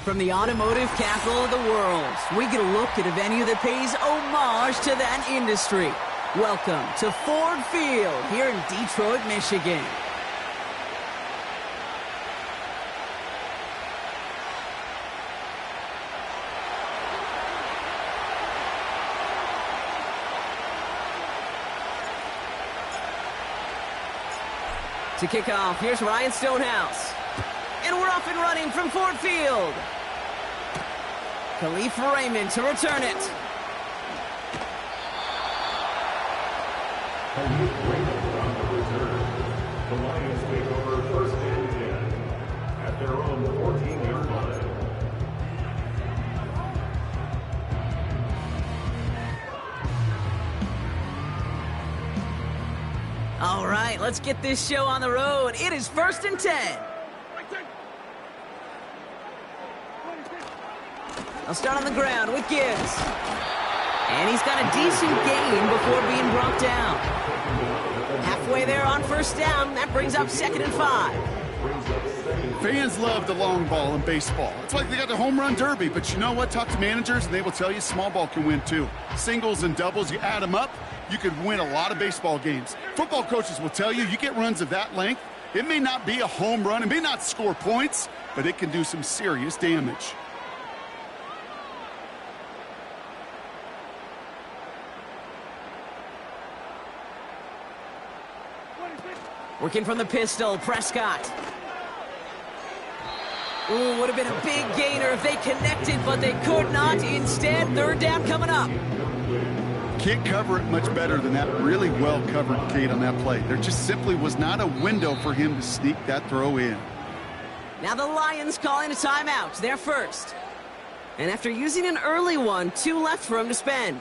From the automotive capital of the world, we get a look at a venue that pays homage to that industry. Welcome to Ford Field here in Detroit, Michigan. To kick off, here's Ryan Stonehouse. And we're off and running from Ford Field. Khalif Raymond to return it. Khalif Raymond on the return. The Lions take over first and 10 at their own 14-yard line. All right, let's get this show on the road. It is first and 10. I'll start on the ground with Gibbs. And he's got a decent gain before being brought down. Halfway there on first down. That brings up 2nd and 5. Fans love the long ball in baseball. It's like they got the home run derby, but you know what? Talk to managers, and they will tell you small ball can win too. Singles and doubles, you add them up, you could win a lot of baseball games. Football coaches will tell you, you get runs of that length, it may not be a home run, it may not score points, but it can do some serious damage. Working from the pistol, Prescott. Ooh, would have been a big gainer if they connected, but they could not. Instead, 3rd down coming up. Can't cover it much better than that. Really well covered, Kate, on that play. There just simply was not a window for him to sneak that throw in. Now the Lions calling a timeout. They're first. And after using an early one, 2 left for him to spend.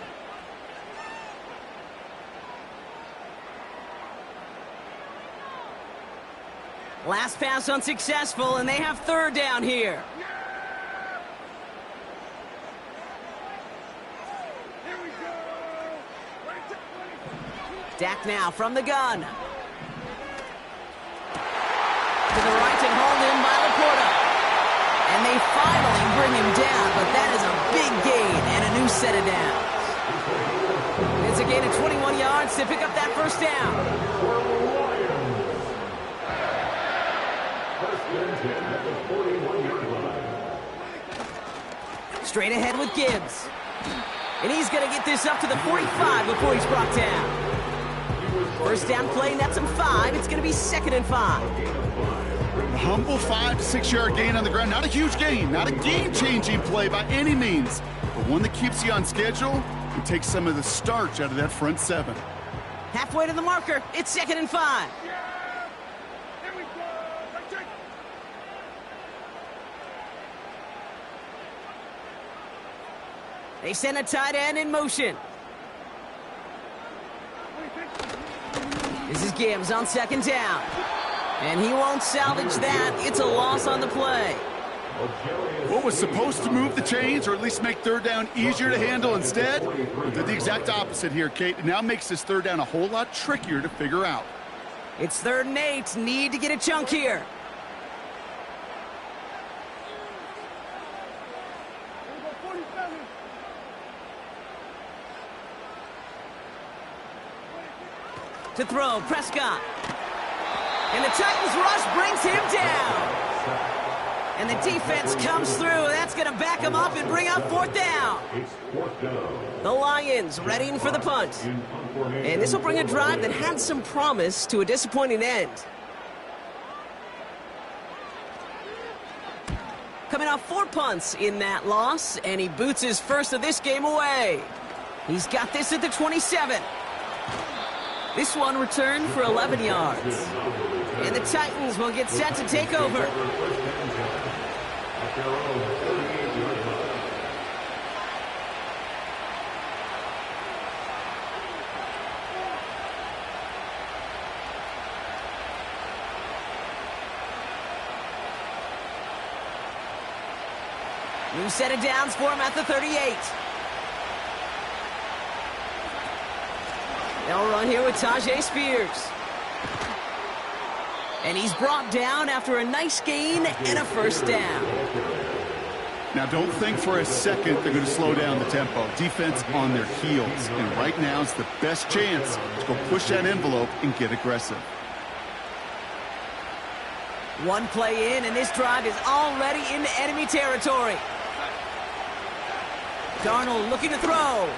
Last pass unsuccessful, and they have 3rd down here. Dak now from the gun. To the right and hauled in by Laporta. And they finally bring him down, but that is a big gain and a new set of downs. It's a gain of 21 yards to pick up that first down. Straight ahead with Gibbs. And he's going to get this up to the 45 before he's brought down. First down play, nets him 5. It's going to be 2nd and 5. A humble 5 to 6 yard gain on the ground. Not a huge gain, not a game-changing play by any means, but one that keeps you on schedule and takes some of the starch out of that front 7. Halfway to the marker, it's 2nd and 5. They send a tight end in motion. This is Gibbs on 2nd down. And he won't salvage that. It's a loss on the play. What was supposed to move the chains, or at least make 3rd down easier to handle instead, did the exact opposite here, Kate. It now makes this 3rd down a whole lot trickier to figure out. It's 3rd and 8. Need to get a chunk here. To throw, Prescott. And the Titans rush brings him down. And the defense comes through. That's going to back him up and bring up 4th down. The Lions readying for the punt. And this will bring a drive that had some promise to a disappointing end. Coming off 4 punts in that loss, and he boots his first of this game away. He's got this at the 27. This one returned for 11 yards. And the Titans will get set to take over. New set of downs for him at the 38. They'll run here with Tajay Spears. And he's brought down after a nice gain and a first down. Now, don't think for a second they're going to slow down the tempo. Defense on their heels. And right now is the best chance to go push that envelope and get aggressive. One play in, and this drive is already into enemy territory. Darnold looking to throw.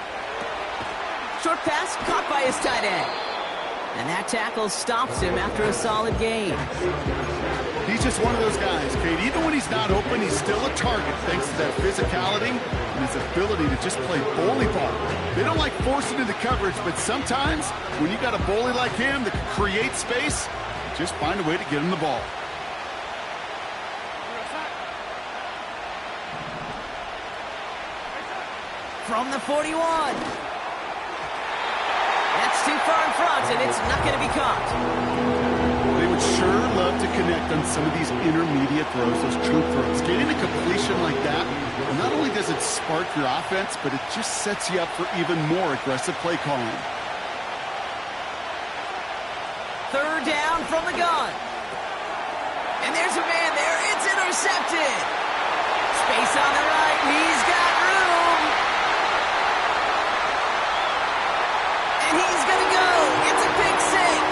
Short pass caught by his tight end. And that tackle stops him after a solid gain. He's just one of those guys, Kate. Even when he's not open, he's still a target thanks to that physicality and his ability to just play bully ball. They don't like forcing into coverage, but sometimes when you got a bully like him that can create space, just find a way to get him the ball. From the 41. That's too far in front, and it's not going to be caught. They would sure love to connect on some of these intermediate throws, those true throws. Getting a completion like that, not only does it spark your offense, but it just sets you up for even more aggressive play calling. Third down from the gun. And there's a man there. It's intercepted. Space on the right. He's got room. And he's going to go. It's a pick six.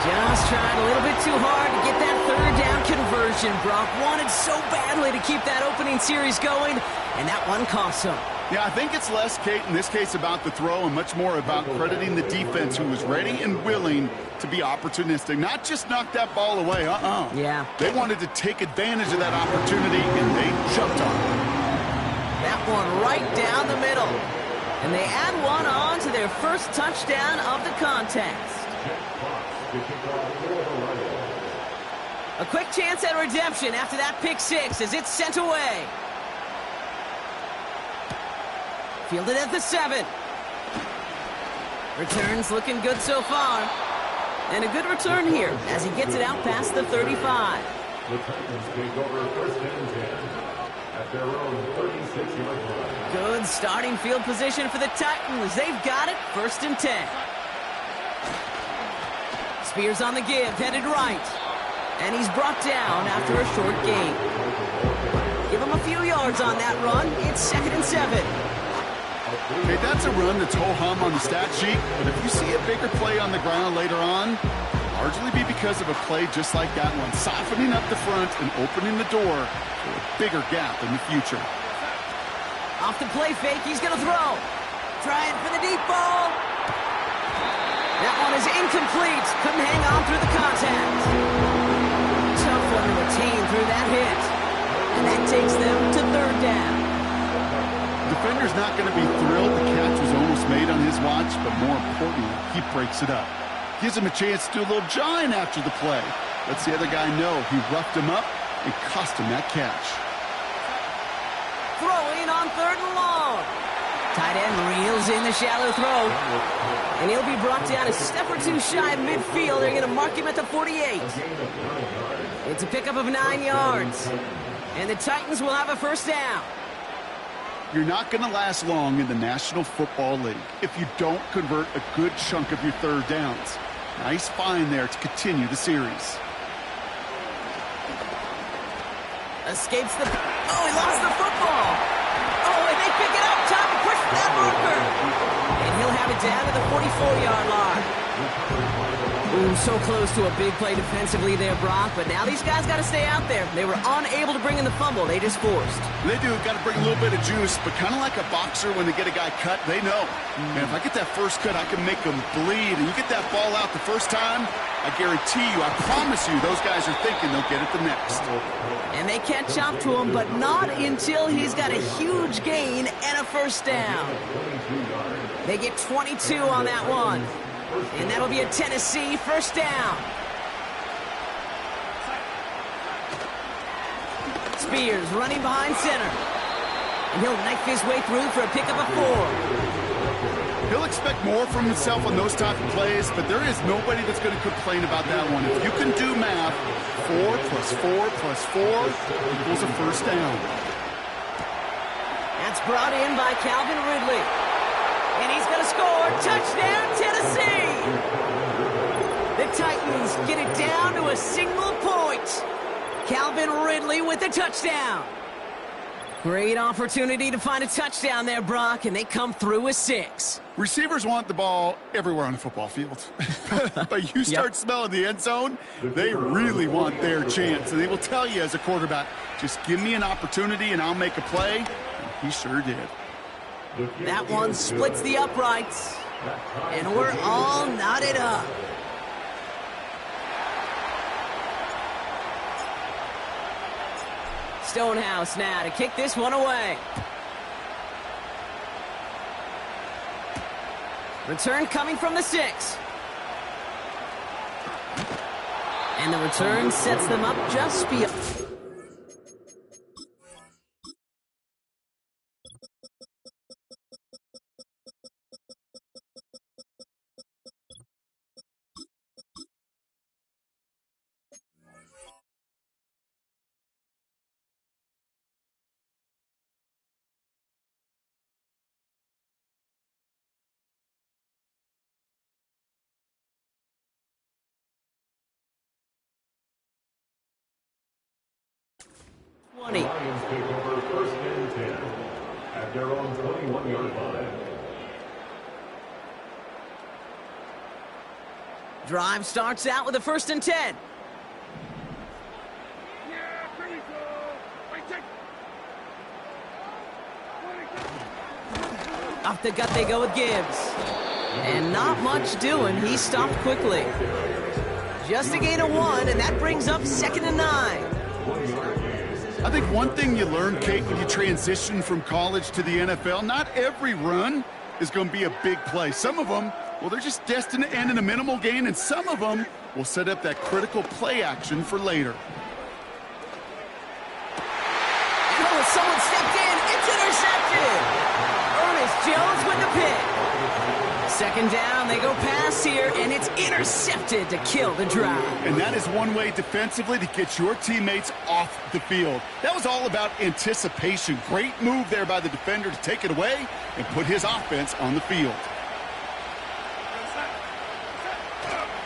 Just tried a little bit too hard to get that third down conversion. Brock wanted so badly to keep that opening series going, and that one cost him. Yeah, I think it's less, Kate, in this case about the throw and much more about crediting the defense who was ready and willing to be opportunistic. Not just knock that ball away, Yeah. They wanted to take advantage of that opportunity, and they jumped on it. That one right down the middle. And they add one on to their first touchdown of the contest. A quick chance at redemption after that pick six as it's sent away. Fielded at the 7. Returns looking good so far. And a good return here as he gets it out past the 35. The Titans take over first and 10 at their own 36-yard line. Good starting field position for the Titans. They've got it, first and 10. Spears on the give, headed right. And he's brought down after a short gain. Give him a few yards on that run. It's second and 7. Okay, that's a run that's ho-hum on the stat sheet, but if you see a bigger play on the ground later on, largely be because of a play just like that one, softening up the front and opening the door for a bigger gap in the future. Off the play fake, he's going to throw. Trying for the deep ball. That one is incomplete. Couldn't hang on through the contact. Tough one to retain through that hit. And that takes them to third down. Defender's not going to be thrilled the catch was almost made on his watch, but more importantly, he breaks it up. Gives him a chance to do a little jawing after the play. Lets the other guy know he roughed him up and cost him that catch. Throwing on third and long. Tight end reels in the shallow throw. And he'll be brought down a step or two shy of midfield. They're going to mark him at the 48. It's a pickup of 9 yards. And the Titans will have a first down. You're not going to last long in the National Football League if you don't convert a good chunk of your third downs. Nice find there to continue the series. Escapes the... Oh, he lost the football. Oh, and they pick it up. Time to push for that marker. And he'll have it down to the 44-yard line. Ooh, so close to a big play defensively there, Brock. But now these guys got to stay out there. They were unable to bring in the fumble. They just forced. They do. Got to bring a little bit of juice, but kind of like a boxer when they get a guy cut, they know. Man, if I get that first cut, I can make them bleed. And you get that ball out the first time, I guarantee you, I promise you, those guys are thinking they'll get it the next. And they catch up to him, but not until he's got a huge gain and a first down. They get 22 on that one. And that'll be a Tennessee first down. Spears running behind center. And he'll knife his way through for a pickup of 4. He'll expect more from himself on those type of plays, but there is nobody that's going to complain about that one. If you can do math, 4 plus 4 plus 4 equals a first down. That's brought in by Calvin Ridley. And he's going to score. Touchdown, Tennessee! The Titans get it down to a single point. Calvin Ridley with the touchdown. Great opportunity to find a touchdown there, Brock, and they come through with 6. Receivers want the ball everywhere on the football field. But you start smelling the end zone, they really want their chance. And they will tell you as a quarterback, just give me an opportunity and I'll make a play. And he sure did. That one splits the uprights. And we're all knotted up. Stonehouse now to kick this one away. Return coming from the 6. And the return sets them up just beyond. The Lions take over first and 10 at their own 21-yard line. Drive starts out with a 1st and 10. Off the gut they go with Gibbs. And not much doing. He stopped quickly. Just a gain of 1, and that brings up 2nd and 9. I think one thing you learn, Kate, when you transition from college to the NFL, not every run is going to be a big play. Some of them, well, they're just destined to end in a minimal gain, and some of them will set up that critical play action for later. Oh, someone stepped in. It's intercepted. Ernest Jones with the pick. 2nd down, they go pass here, and it's intercepted to kill the drive. And that is one way defensively to get your teammates off the field. That was all about anticipation. Great move there by the defender to take it away and put his offense on the field.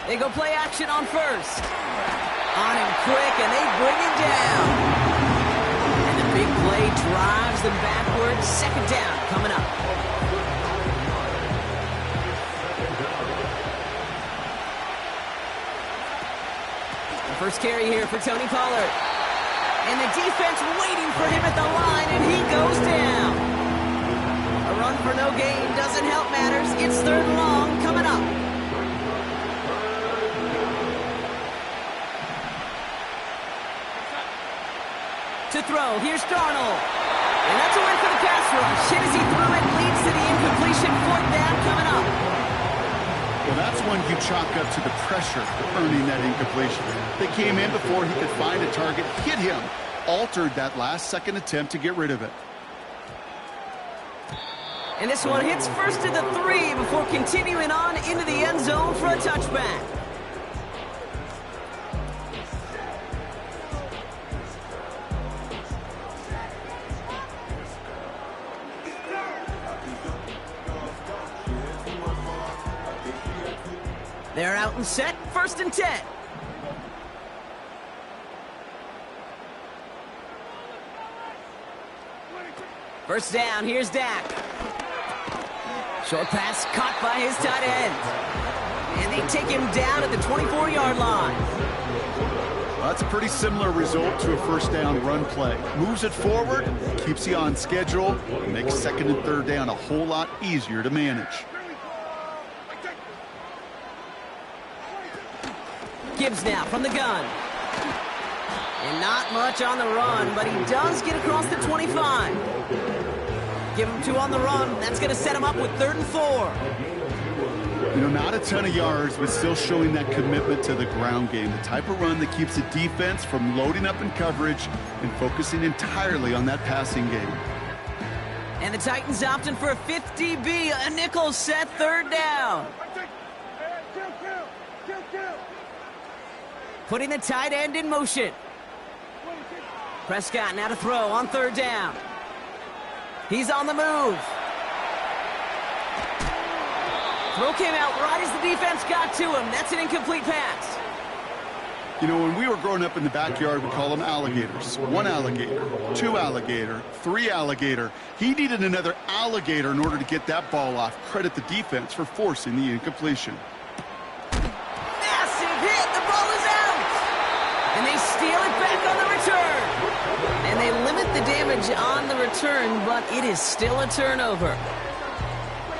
They go play action on 1st. On him quick, and they bring him down. And the big play drives them backwards. 2nd down coming up. First carry here for Tony Pollard. And the defense waiting for him at the line, and he goes down. A run for no gain doesn't help matters. It's 3rd and long coming up. To throw, here's Darnold. And that's a win for the pass rush. Hit as he threw it, leads to the incompletion. 4th down coming up. Well, that's when you chalk up to the pressure of earning that incompletion. They came in before he could find a target, hit him, altered that last-second attempt to get rid of it. And this one hits first to the 3 before continuing on into the end zone for a touchback. They're out and set, 1st and 10. First down, here's Dak. Short pass caught by his tight end. And they take him down at the 24-yard line. Well, that's a pretty similar result to a 1st down run play. Moves it forward, keeps you on schedule, and makes 2nd and 3rd down a whole lot easier to manage. Gibbs now from the gun. And not much on the run, but he does get across the 25. Give him 2 on the run. That's going to set him up with 3rd and 4. You know, not a ton of yards, but still showing that commitment to the ground game. The type of run that keeps the defense from loading up in coverage and focusing entirely on that passing game. And the Titans opting for a 5th DB, a nickel set, 3rd down. Putting the tight end in motion. Prescott now to throw on 3rd down. He's on the move. Throw came out right as the defense got to him. That's an incomplete pass. You know, when we were growing up in the backyard, we call them alligators. 1 alligator, 2 alligator, 3 alligator. He needed another alligator in order to get that ball off. Credit the defense for forcing the incompletion. Massive hit. The ball is out. And they steal it back on the return. And they limit the damage on the return, but it is still a turnover.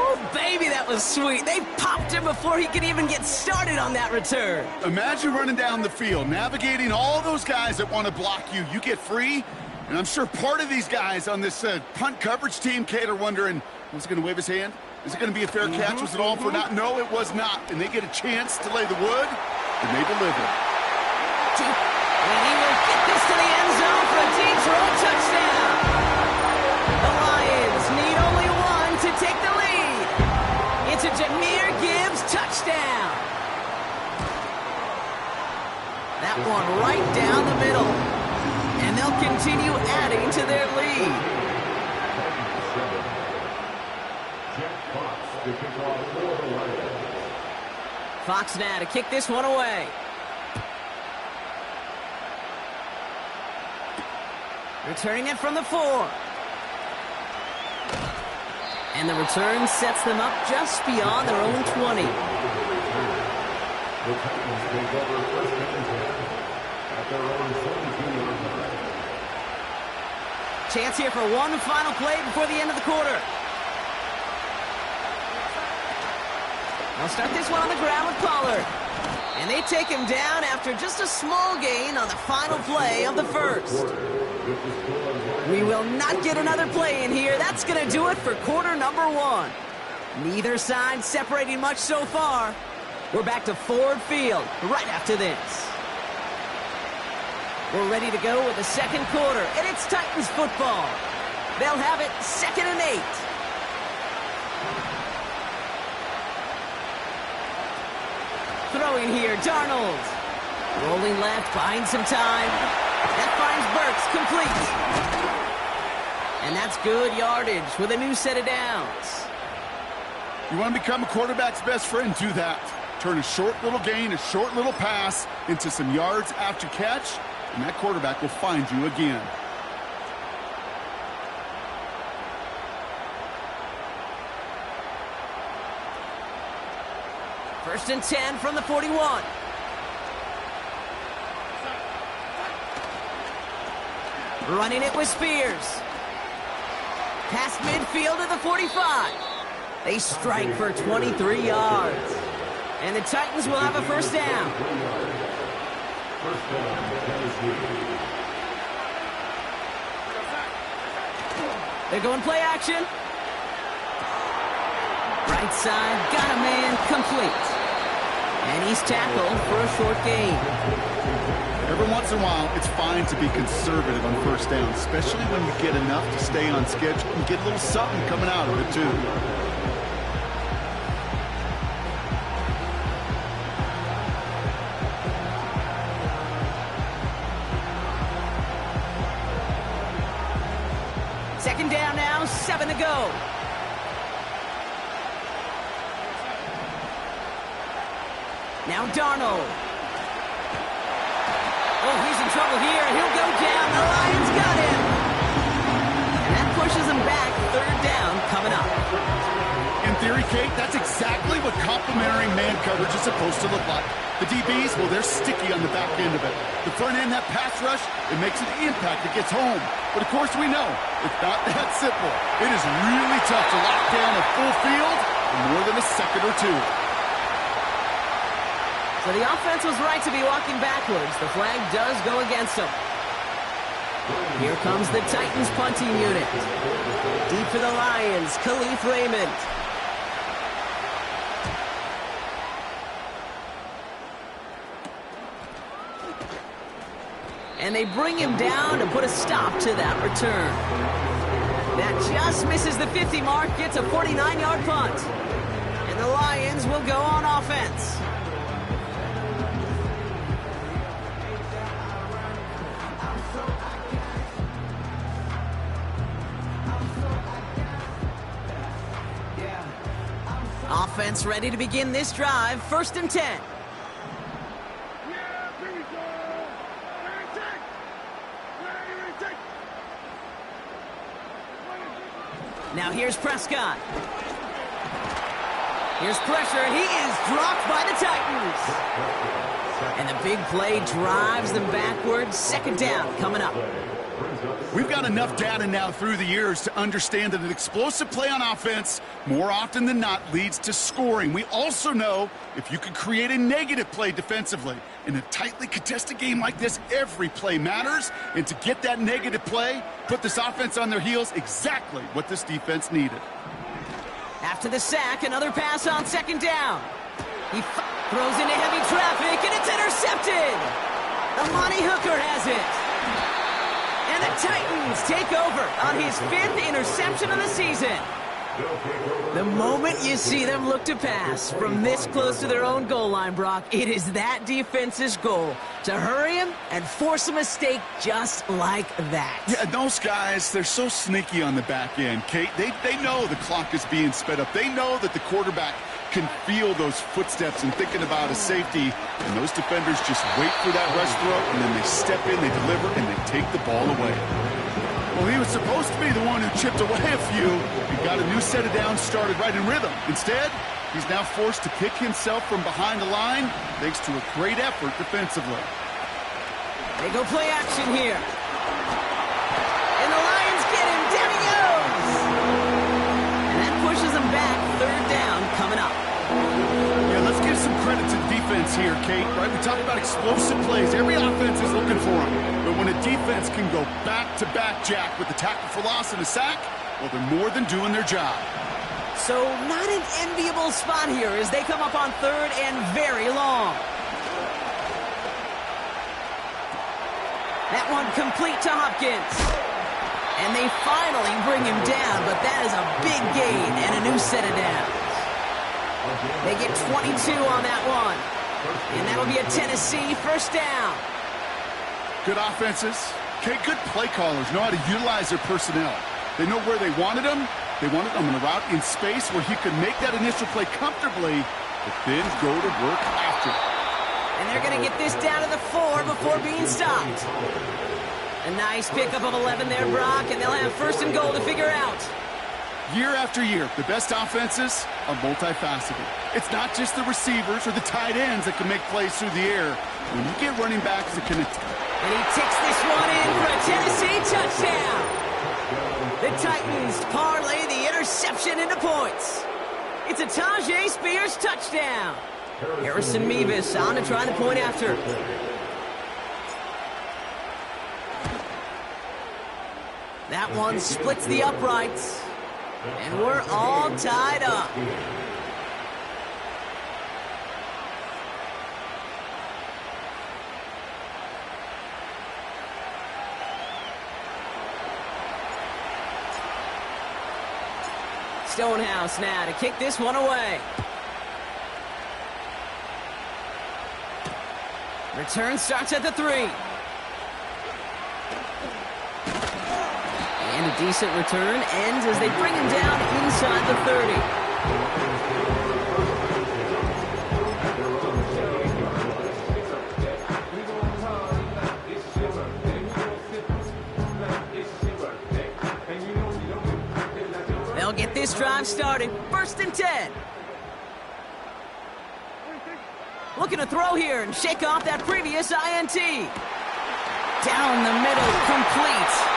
Oh, baby, that was sweet. They popped him before he could even get started on that return. Imagine running down the field, navigating all those guys that want to block you. You get free, and I'm sure part of these guys on this punt coverage team, Kate, are wondering, was he going to wave his hand? Is it going to be a fair catch? Was it all for naught? No, it was not. And they get a chance to lay the wood, and they deliver. And he will get this to the end zone for a team throw touchdown. The Lions need only one to take the lead. It's a Jahmyr Gibbs touchdown. That one right down the middle. And they'll continue adding to their lead. Fox now to kick this one away. Returning it from the 4. And the return sets them up just beyond their own 20. The Titans take over first and 10 at their own 17-yard line. Chance here for one final play before the end of the quarter. They'll start this one on the ground with Pollard. And they take him down after just a small gain on the final play of the first. We will not get another play in here. That's going to do it for quarter number 1. Neither side separating much so far. We're back to Ford Field right after this. We're ready to go with the second quarter, and it's Titans football. They'll have it 2nd and 8. Throwing here, Darnold. Rolling left, buying some time. That finds Burks, complete. And that's good yardage with a new set of downs. You want to become a quarterback's best friend? Do that. Turn a short little gain, a short little pass into some yards after catch, and that quarterback will find you again. First and 10 from the 41. Running it with Spears. Past midfield to the 45. They strike for 23 yards. And the Titans will have a first down. They're going play action. Right side, got a man, complete. And he's tackled for a short gain. Every once in a while, it's fine to be conservative on first down, especially when you get enough to stay on schedule and get a little something coming out of it, too. Second down now, 7 to go. Now Darnold. Oh, he's in trouble here. He'll go down. The Lions got him. And that pushes him back. Third down coming up. In theory, Kate, that's exactly what complementary man coverage is supposed to look like. The DBs, well, they're sticky on the back end of it. The front end, that pass rush, it makes an impact. It gets home. But, of course, we know it's not that simple. It is really tough to lock down a full field in more than a second or two. So the offense was right to be walking backwards. The flag does go against them. Here comes the Titans punting unit. Deep for the Lions, Khalif Raymond. And they bring him down to put a stop to that return. That just misses the 50 mark, gets a 49-yard punt. And the Lions will go on offense. Offense ready to begin this drive. First and 10. Now here's Prescott. Here's pressure, and he is dropped by the Titans. And the big play drives them backwards. Second down coming up. We've got enough data now through the years to understand that an explosive play on offense more often than not leads to scoring. We also know if you can create a negative play defensively. In a tightly contested game like this, every play matters. And to get that negative play, put this offense on their heels, exactly what this defense needed. After the sack, another pass on second down. He throws into heavy traffic, and it's intercepted. Amani Hooker has it. And the Titans take over on his 5th interception of the season. The moment you see them look to pass from this close to their own goal line, Brock, it is that defense's goal to hurry him and force a mistake just like that. Yeah, those guys, they're so sneaky on the back end, Kate. They know the clock is being sped up. They know that the quarterback can feel those footsteps and thinking about a safety, and those defenders just wait for that rush throw, and then they step in, they deliver, and they take the ball away. Well, he was supposed to be the one who chipped away a few. He got a new set of downs started right in rhythm. Instead, he's now forced to pick himself from behind the line thanks to a great effort defensively. They go play action here. And the Lions get him. Down he goes. And that pushes them back. Third down coming up. Yeah, let's give some credit to the defense here, Kate. Right? We talked about explosive plays. Every offense is looking for them. But when a defense can go back-to-back, Jack, with the tackle for loss and a sack, well, they're more than doing their job. So not an enviable spot here as they come up on third and very long. That one complete to Hopkins. And they finally bring him down, but that is a big gain and a new set of downs. They get 22 on that one. And that'll be a Tennessee first down. Good offenses. Okay, good play callers know how to utilize their personnel. They know where they wanted him. They wanted him in a route in space where he could make that initial play comfortably, but then go to work after. And they're going to get this down to the 4 before being stopped. A nice pickup of 11 there, Brock, and they'll have first and goal to figure out. Year after year, the best offenses are multifaceted. It's not just the receivers or the tight ends that can make plays through the air. When you get running backs that can... And he takes this one in for a Tennessee touchdown. The Titans parlay the interception into points. It's a Tajay Spears touchdown. Harrison Mevis on to try the point after. That one splits the uprights. And we're all tied up. Stonehouse now to kick this one away. Return starts at the 3. And a decent return ends as they bring him down inside the 30. They'll get this drive started. First and 10. Looking to throw here and shake off that previous INT. Down the middle, complete.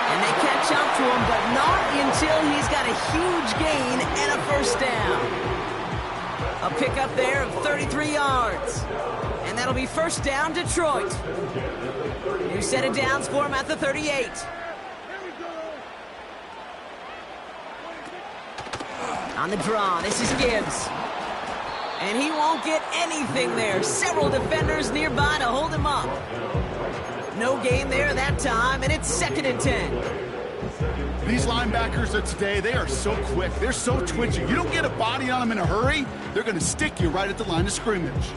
And they catch up to him, but not until he's got a huge gain and a first down. A pickup there of 33 yards. And that'll be first down, Detroit. New set of downs for him at the 38. On the draw, this is Gibbs. And he won't get anything there. Several defenders nearby to hold him up. No gain there that time, and it's second and 10. These linebackers of today, they are so quick. They're so twitchy. You don't get a body on them in a hurry, they're going to stick you right at the line of scrimmage.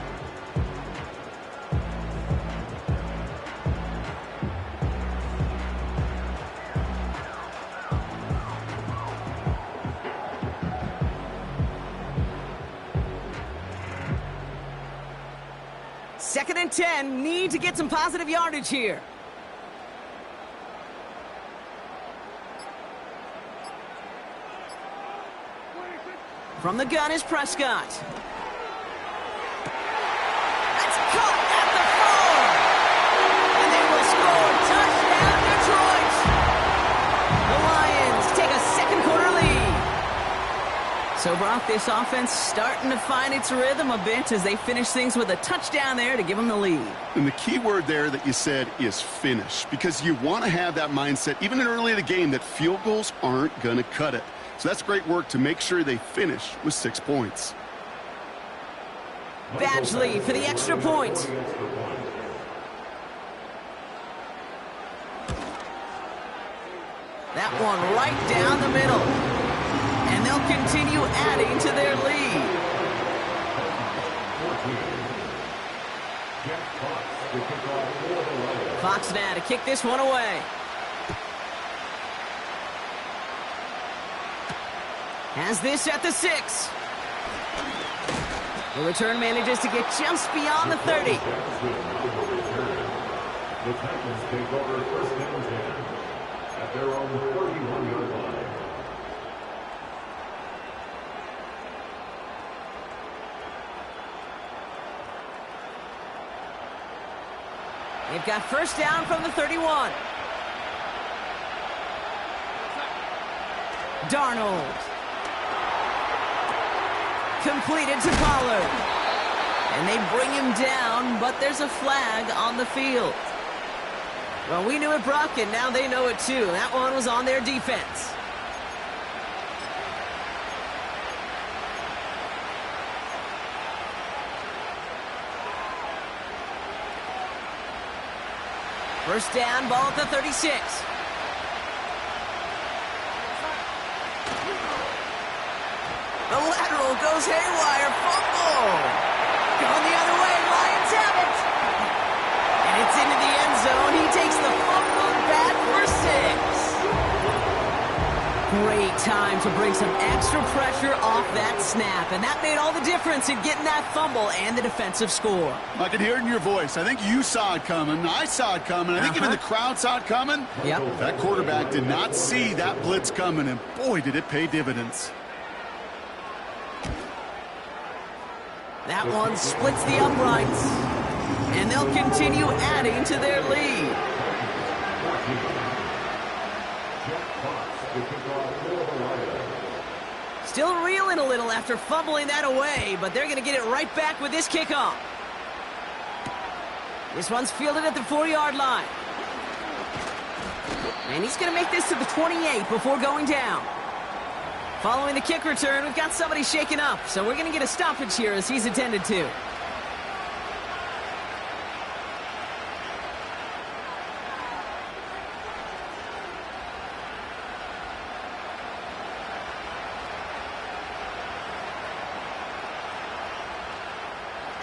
Second and 10, need to get some positive yardage here. From the gun is Prescott. That's caught at the 4. And they will score. Touchdown, Detroit. The Lions take a second quarter lead. So, Brock, this offense starting to find its rhythm a bit as they finish things with a touchdown there to give them the lead. And the key word there that you said is finish, because you want to have that mindset, even early in the game, that field goals aren't going to cut it. So that's great work to make sure they finish with 6 points. Badgley for the extra point. That one right down the middle. And they'll continue adding to their lead. Fox now to kick this one away. Has this at the 6. The return manages to get just beyond the 30. The Titans take over first and 10 at their own 41-yard line. They've got first down from the 31. Darnold. Completed to Pollard. And they bring him down, but there's a flag on the field. Well, we knew it, Brock, and now they know it too. That one was on their defense. First down, ball at the 36. The lateral goes haywire, fumble. Going the other way, Lions have it. And it's into the end zone. He takes the fumble back for 6. Great time to bring some extra pressure off that snap. And that made all the difference in getting that fumble and the defensive score. I can hear it in your voice. I think you saw it coming. I saw it coming. I think even the crowd saw it coming. Yep. That quarterback did not see that blitz coming, and boy, did it pay dividends. That one splits the uprights. And they'll continue adding to their lead. Still reeling a little after fumbling that away, but they're going to get it right back with this kickoff. This one's fielded at the 4-yard line. And he's going to make this to the 28 before going down. Following the kick return, we've got somebody shaken up, so we're going to get a stoppage here as he's attended to.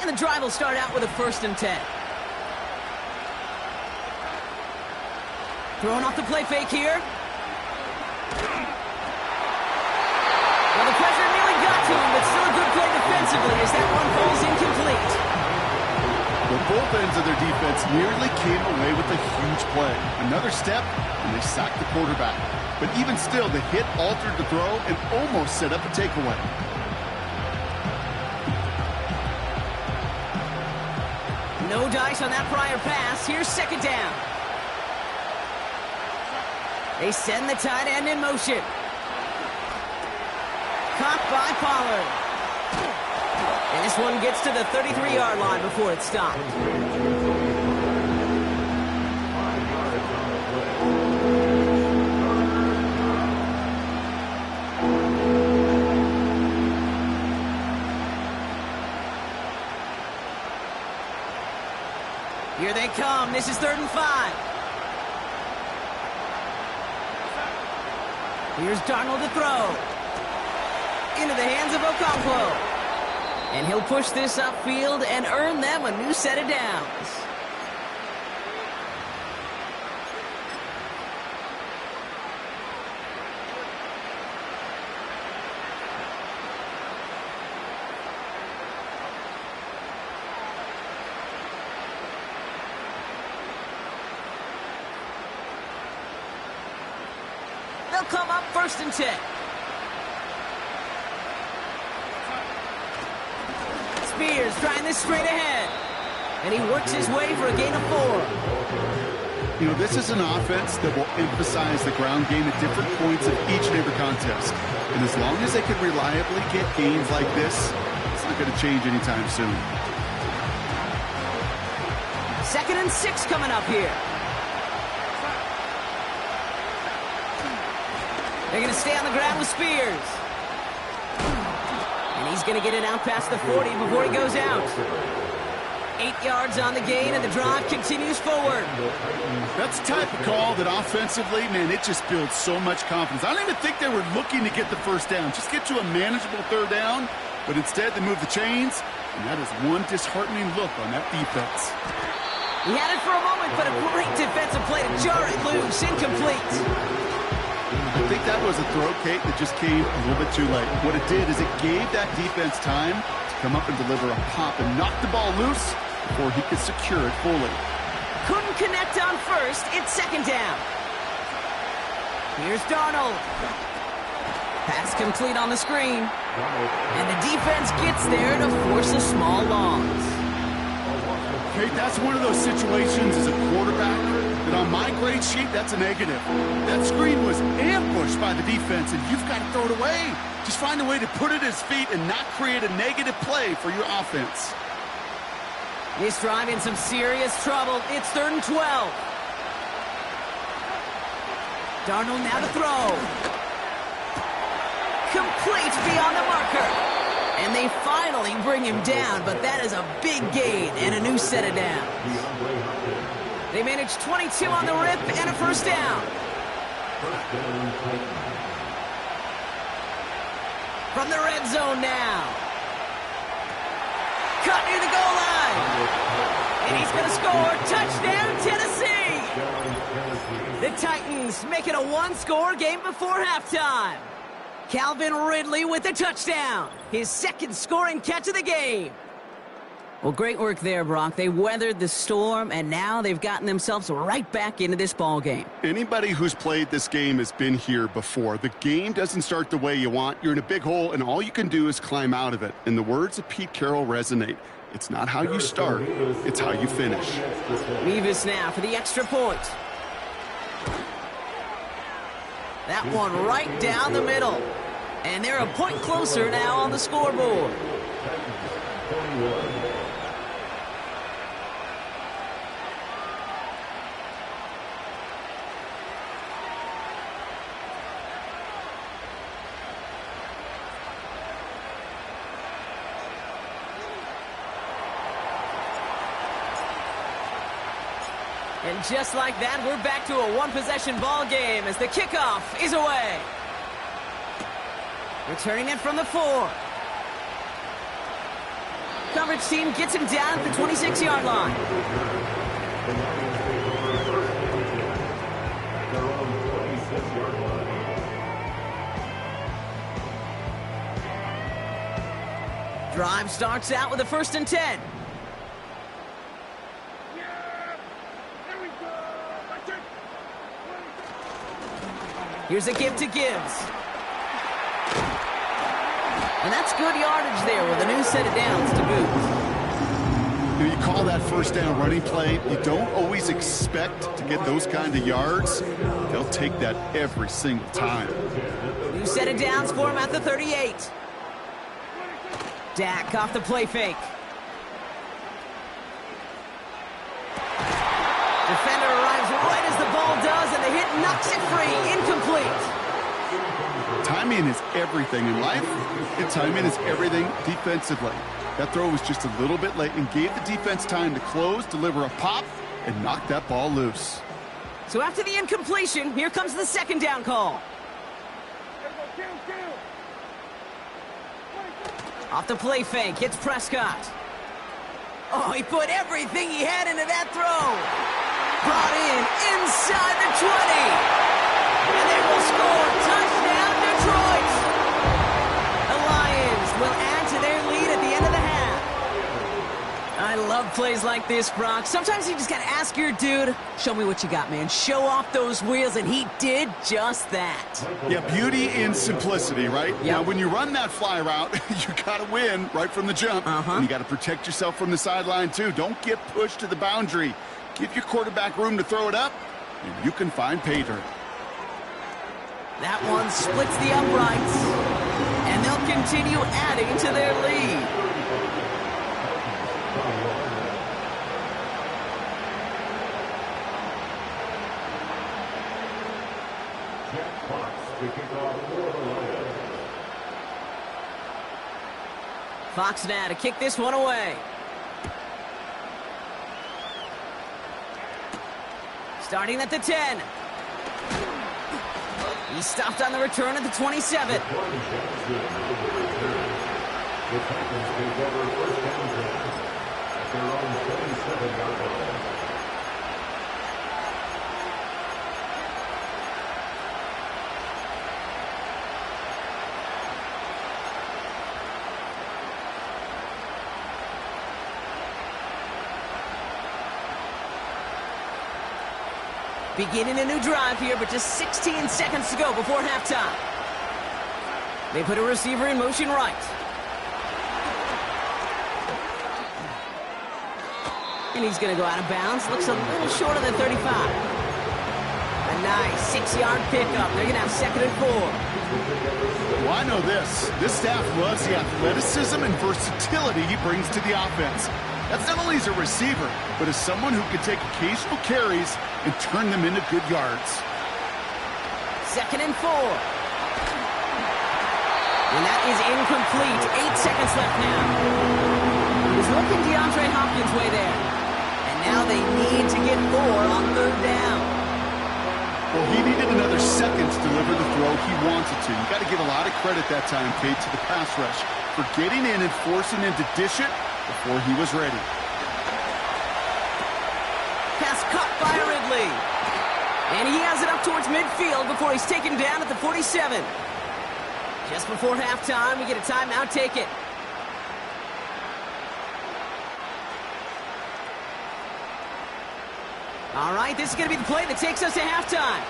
And the drive will start out with a 1st and 10. Throwing off the play fake here. Well, the pressure nearly got to him, but still a good play defensively as that one falls incomplete. Well, both ends of their defense nearly came away with a huge play. Another step, and they sacked the quarterback. But even still, the hit altered the throw and almost set up a takeaway. No dice on that prior pass. Here's 2nd down. They send the tight end in motion. Caught by Pollard. And this one gets to the 33-yard line before it's stopped. Here they come. This is 3rd and 5. Here's Darnold to throw. Into the hands of Okonkwo. And he'll push this upfield and earn them a new set of downs. They'll come up 1st and 10. Spears trying this straight ahead. And he works his way for a gain of 4. You know, this is an offense that will emphasize the ground game at different points of each and every contest. And as long as they can reliably get gains like this, it's not going to change anytime soon. 2nd and 6 coming up here. They're going to stay on the ground with Spears. And he's going to get it out past the 40 before he goes out. 8 yards on the gain, and the drive continues forward. That's the type of call that offensively, man, it just builds so much confidence. I don't even think they were looking to get the first down. Just get to a manageable 3rd down, but instead they move the chains, and that is one disheartening look on that defense. He had it for a moment, but a great defensive play to jar it loose. Incomplete. I think that was a throw, Kate, that just came a little bit too late. What it did is it gave that defense time to come up and deliver a pop and knock the ball loose before he could secure it fully. Couldn't connect on first. It's 2nd down. Here's Darnold. Pass complete on the screen. And the defense gets there to force a small loss. Kate, that's one of those situations as a quarterback that on my grade sheet, that's a negative. That screen was ambushed by the defense, and you've got to throw it away. Just find a way to put it at his feet and not create a negative play for your offense. This drive in some serious trouble. It's 3rd and 12. Darnold now to throw. Complete beyond the marker. And they finally bring him down, but that is a big gain and a new set of downs. They managed 22 on the rip and a 1st down. From the red zone now. Cut near the goal line. And he's going to score. Touchdown, Tennessee. The Titans make it a 1-score game before halftime. Calvin Ridley with the touchdown. His 2nd scoring catch of the game. Well, great work there, Brock. They weathered the storm, and now they've gotten themselves right back into this ball game. Anybody who's played this game has been here before. The game doesn't start the way you want. You're in a big hole, and all you can do is climb out of it. And the words of Pete Carroll resonate. It's not how you start, it's how you finish. Mevis now for the extra point. That one right down the middle. And they're a point closer now on the scoreboard. And just like that, we're back to a one-possession ball game as the kickoff is away. Returning it from the 4. Coverage team gets him down at the 26-yard line. Drive starts out with a 1st and 10. Here's a give to Gibbs. And that's good yardage there with a new set of downs to boot. You call that 1st down running play. You don't always expect to get those kind of yards. They'll take that every single time. New set of downs for him at the 38. Dak off the play fake. Defender arrives right as the ball does, and the hit knocks it free. Incomplete. Timing is everything in life, and timing is everything defensively. That throw was just a little bit late and gave the defense time to close, deliver a pop, and knock that ball loose. So after the incompletion, here comes the 2nd down call. Off the play fake, hits Prescott. Oh, he put everything he had into that throw. Brought in inside the 20. And they will score. Touchdown, Detroit. The Lions will add to their lead at the end of the half. A I love plays like this, Brock. Sometimes you just got to ask your dude, show me what you got, man. Show off those wheels, and he did just that. Yeah, beauty in simplicity, right? Yep. Now, when you run that fly route, you got to win right from the jump. And you got to protect yourself from the sideline, too. Don't get pushed to the boundary. Give your quarterback room to throw it up, and you can find pay dirt. That one splits the uprights, and they'll continue adding to their lead. Fox now to kick this one away. Starting at the 10. He stopped on the return at the 27. The Titans take over first down at their own 27-yard line. Beginning a new drive here, but just 16 seconds to go before halftime. They put a receiver in motion right. And he's going to go out of bounds. Looks a little short of the 35. A nice 6-yard pickup. They're going to have 2nd and 4. Well, I know this. This staff loves the athleticism and versatility he brings to the offense. That's not only as a receiver, but as someone who can take occasional carries and turn them into good yards. 2nd and 4. And that is incomplete. 8 seconds left now. He was looking DeAndre Hopkins' way there. And now they need to get 4 on 3rd down. Well, he needed another second to deliver the throw he wanted to. You got to give a lot of credit that time, Kate, to the pass rush for getting in and forcing him to dish it before he was ready. Pass caught by Ridley. And he has it up towards midfield before he's taken down at the 47. Just before halftime, we get a timeout. Take it. All right, this is going to be the play that takes us to halftime.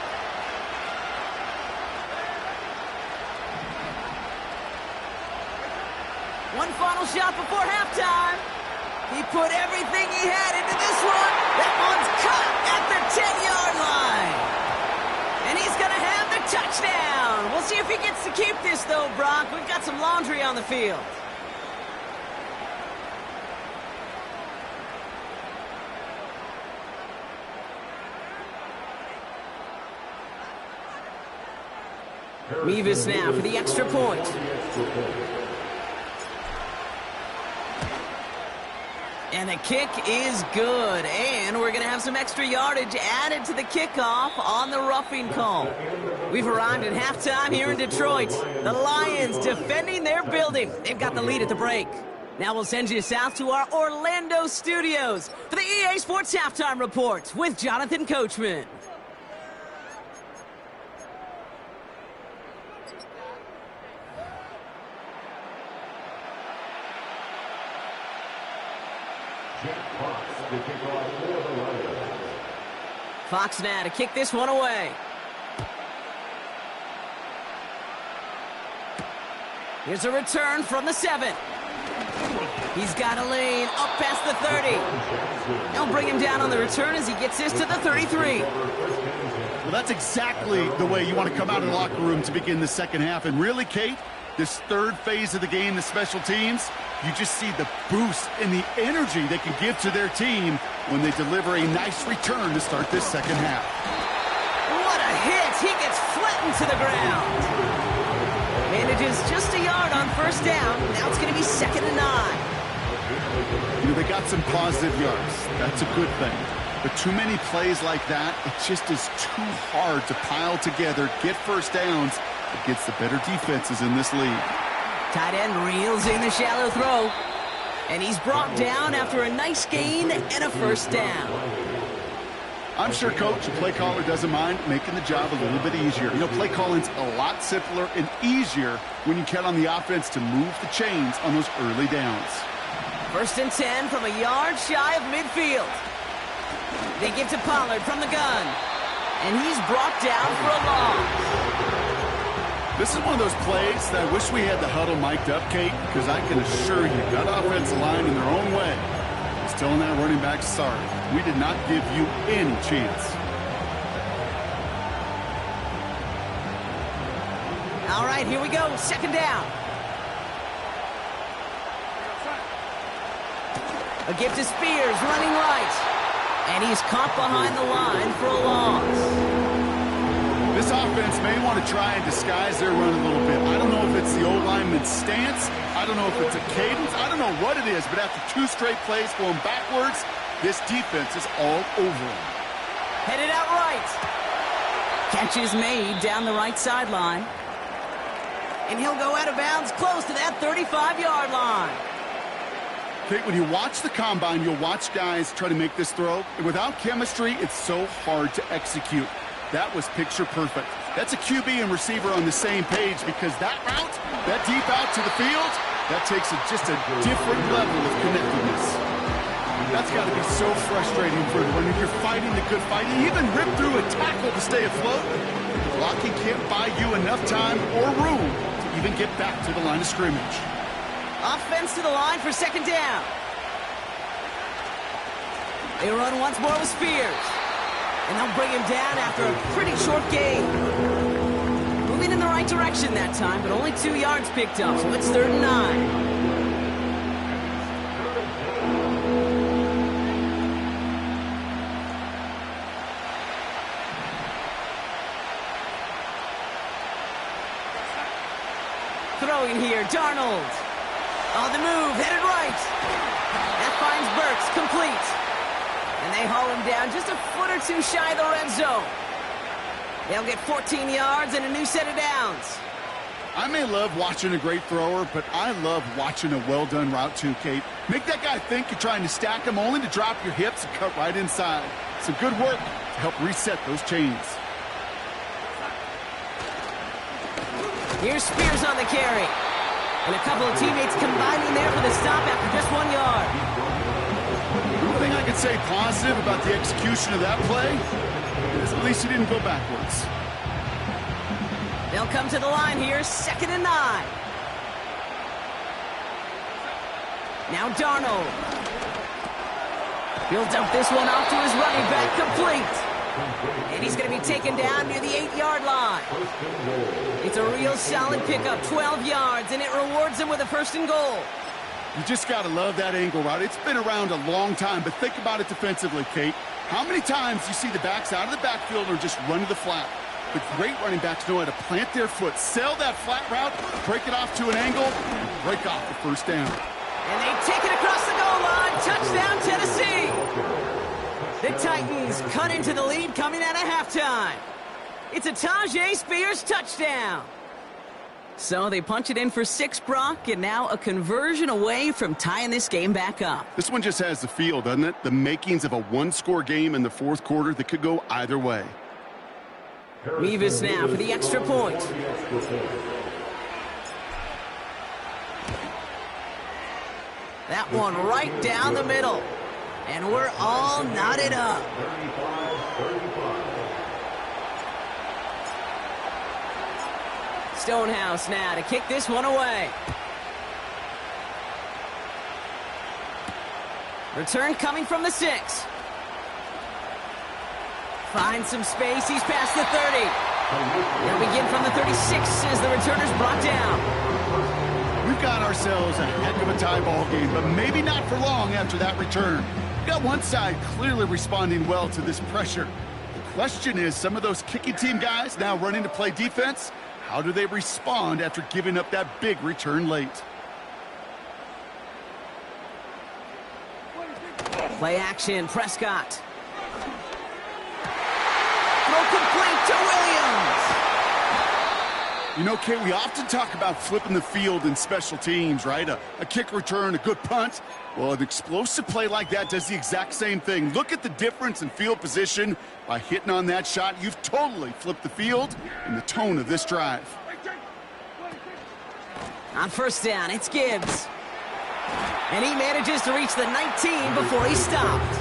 One final shot before halftime. He put everything he had into this one. That one's cut at the 10-yard line. And he's going to have the touchdown. We'll see if he gets to keep this, though, Brock. We've got some laundry on the field. Mevis now for the extra point. And the kick is good. And we're going to have some extra yardage added to the kickoff on the roughing call. We've arrived at halftime here in Detroit. The Lions defending their building. They've got the lead at the break. Now we'll send you south to our Orlando studios for the EA Sports Halftime Report with Jonathan Coachman. Fox now to kick this one away. Here's a return from the 7. He's got a lane up past the 30. They'll bring him down on the return as he gets this to the 33. Well, that's exactly the way you want to come out of the locker room to begin the second half. And really, Kate, this third phase of the game, the special teams, you just see the boost and the energy they can give to their team when they deliver a nice return to start this second half. What a hit! He gets flattened to the ground. Manages just a yard on first down. Now it's going to be 2nd and 9. You know, they got some positive yards. That's a good thing. But too many plays like that, it just is too hard to pile together, get first downs against the better defenses in this league. Tight end reels in the shallow throw. And he's brought down after a nice gain and a first down. I'm sure, Coach, the play caller doesn't mind making the job a little bit easier. You know, play calling's a lot simpler and easier when you count on the offense to move the chains on those early downs. First and 10 from a yard shy of midfield. They give to Pollard from the gun. And he's brought down for a loss. This is one of those plays that I wish we had the huddle mic'd up, Kate, because I can assure you that offensive line in their own way is telling that running back, sorry, we did not give you any chance. All right, here we go. Second down. A gift to Spears, running right. And he's caught behind the line for a loss. This offense may want to try and disguise their run a little bit. I don't know if it's the O-lineman's stance. I don't know if it's a cadence. I don't know what it is, but after 2 straight plays going backwards, this defense is all over him. Headed out right. Catch is made down the right sideline. And he'll go out of bounds close to that 35-yard line. Kate, when you watch the combine, you'll watch guys try to make this throw. And without chemistry, it's so hard to execute. That was picture perfect. That's a QB and receiver on the same page because that route, that deep out to the field, that takes just a different level of connectedness. That's got to be so frustrating for when you're fighting the good fight. You even rip through a tackle to stay afloat. Blocking can't buy you enough time or room to even get back to the line of scrimmage. Offense to the line for second down. They run once more with Spears. And they'll bring him down after a pretty short gain. Moving in the right direction that time, but only 2 yards picked up, so it's 3rd and 9. Throwing here, Darnold. On the move, headed right. That finds Burks, complete. And they haul him down just a foot or 2 shy of the red zone. They'll get 14 yards and a new set of downs. I may love watching a great thrower, but I love watching a well-done route too, Kate. Make that guy think you're trying to stack him only to drop your hips and cut right inside. Some good work to help reset those chains. Here's Spears on the carry. And a couple of teammates combining there for the stop after just 1 yard. One thing I could say positive about the execution of that play is at least he didn't go backwards. They'll come to the line here, 2nd and 9. Now Darnold. He'll dump this one off to his running back, complete. And he's going to be taken down near the 8-yard line. It's a real solid pickup, 12 yards, and it rewards him with a 1st and goal. You just got to love that angle route. It's been around a long time, but think about it defensively, Kate. How many times you see the backs out of the backfield or just run to the flat? The great running backs know how to plant their foot, sell that flat route, break it off to an angle, and break off the 1st down. And they take it across the goal line. Touchdown, Tennessee. The Titans cut into the lead coming out of halftime. It's a Tajay Spears touchdown. So they punch it in for 6, Brock, and now a conversion away from tying this game back up. This one just has the feel, doesn't it? The makings of a 1-score game in the 4th quarter that could go either way. Revis now for the extra point. That one right down the middle. And we're all knotted up. Stonehouse now to kick this one away. Return coming from the 6. Finds some space. He's past the 30. They'll begin from the 36 as the returner's brought down. We've got ourselves a heck of a tie ball game, but maybe not for long after that return. We've got one side clearly responding well to this pressure. The question is, some of those kicking team guys now running to play defense, how do they respond after giving up that big return late? Play action, Prescott. Throw complete to Williams. You know, Kate, we often talk about flipping the field in special teams, right? A kick return, a good punt. Well, an explosive play like that does the exact same thing. Look at the difference in field position. By hitting on that shot, you've totally flipped the field and the tone of this drive. On 1st down, it's Gibbs. And he manages to reach the 19 before he stopped.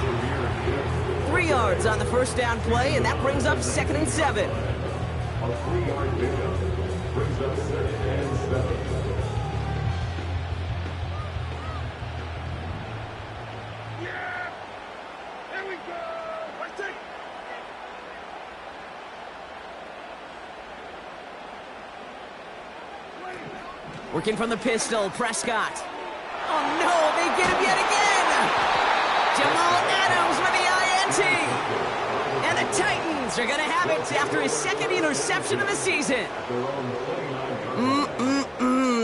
3 yards on the first down play, and that brings up 2nd and 7. A 3-yard pickup brings up 2nd and 7. Working from the pistol, Prescott. Oh no, they get him yet again! Jamal Adams with the INT! And the Titans are going to have it after his 2nd interception of the season.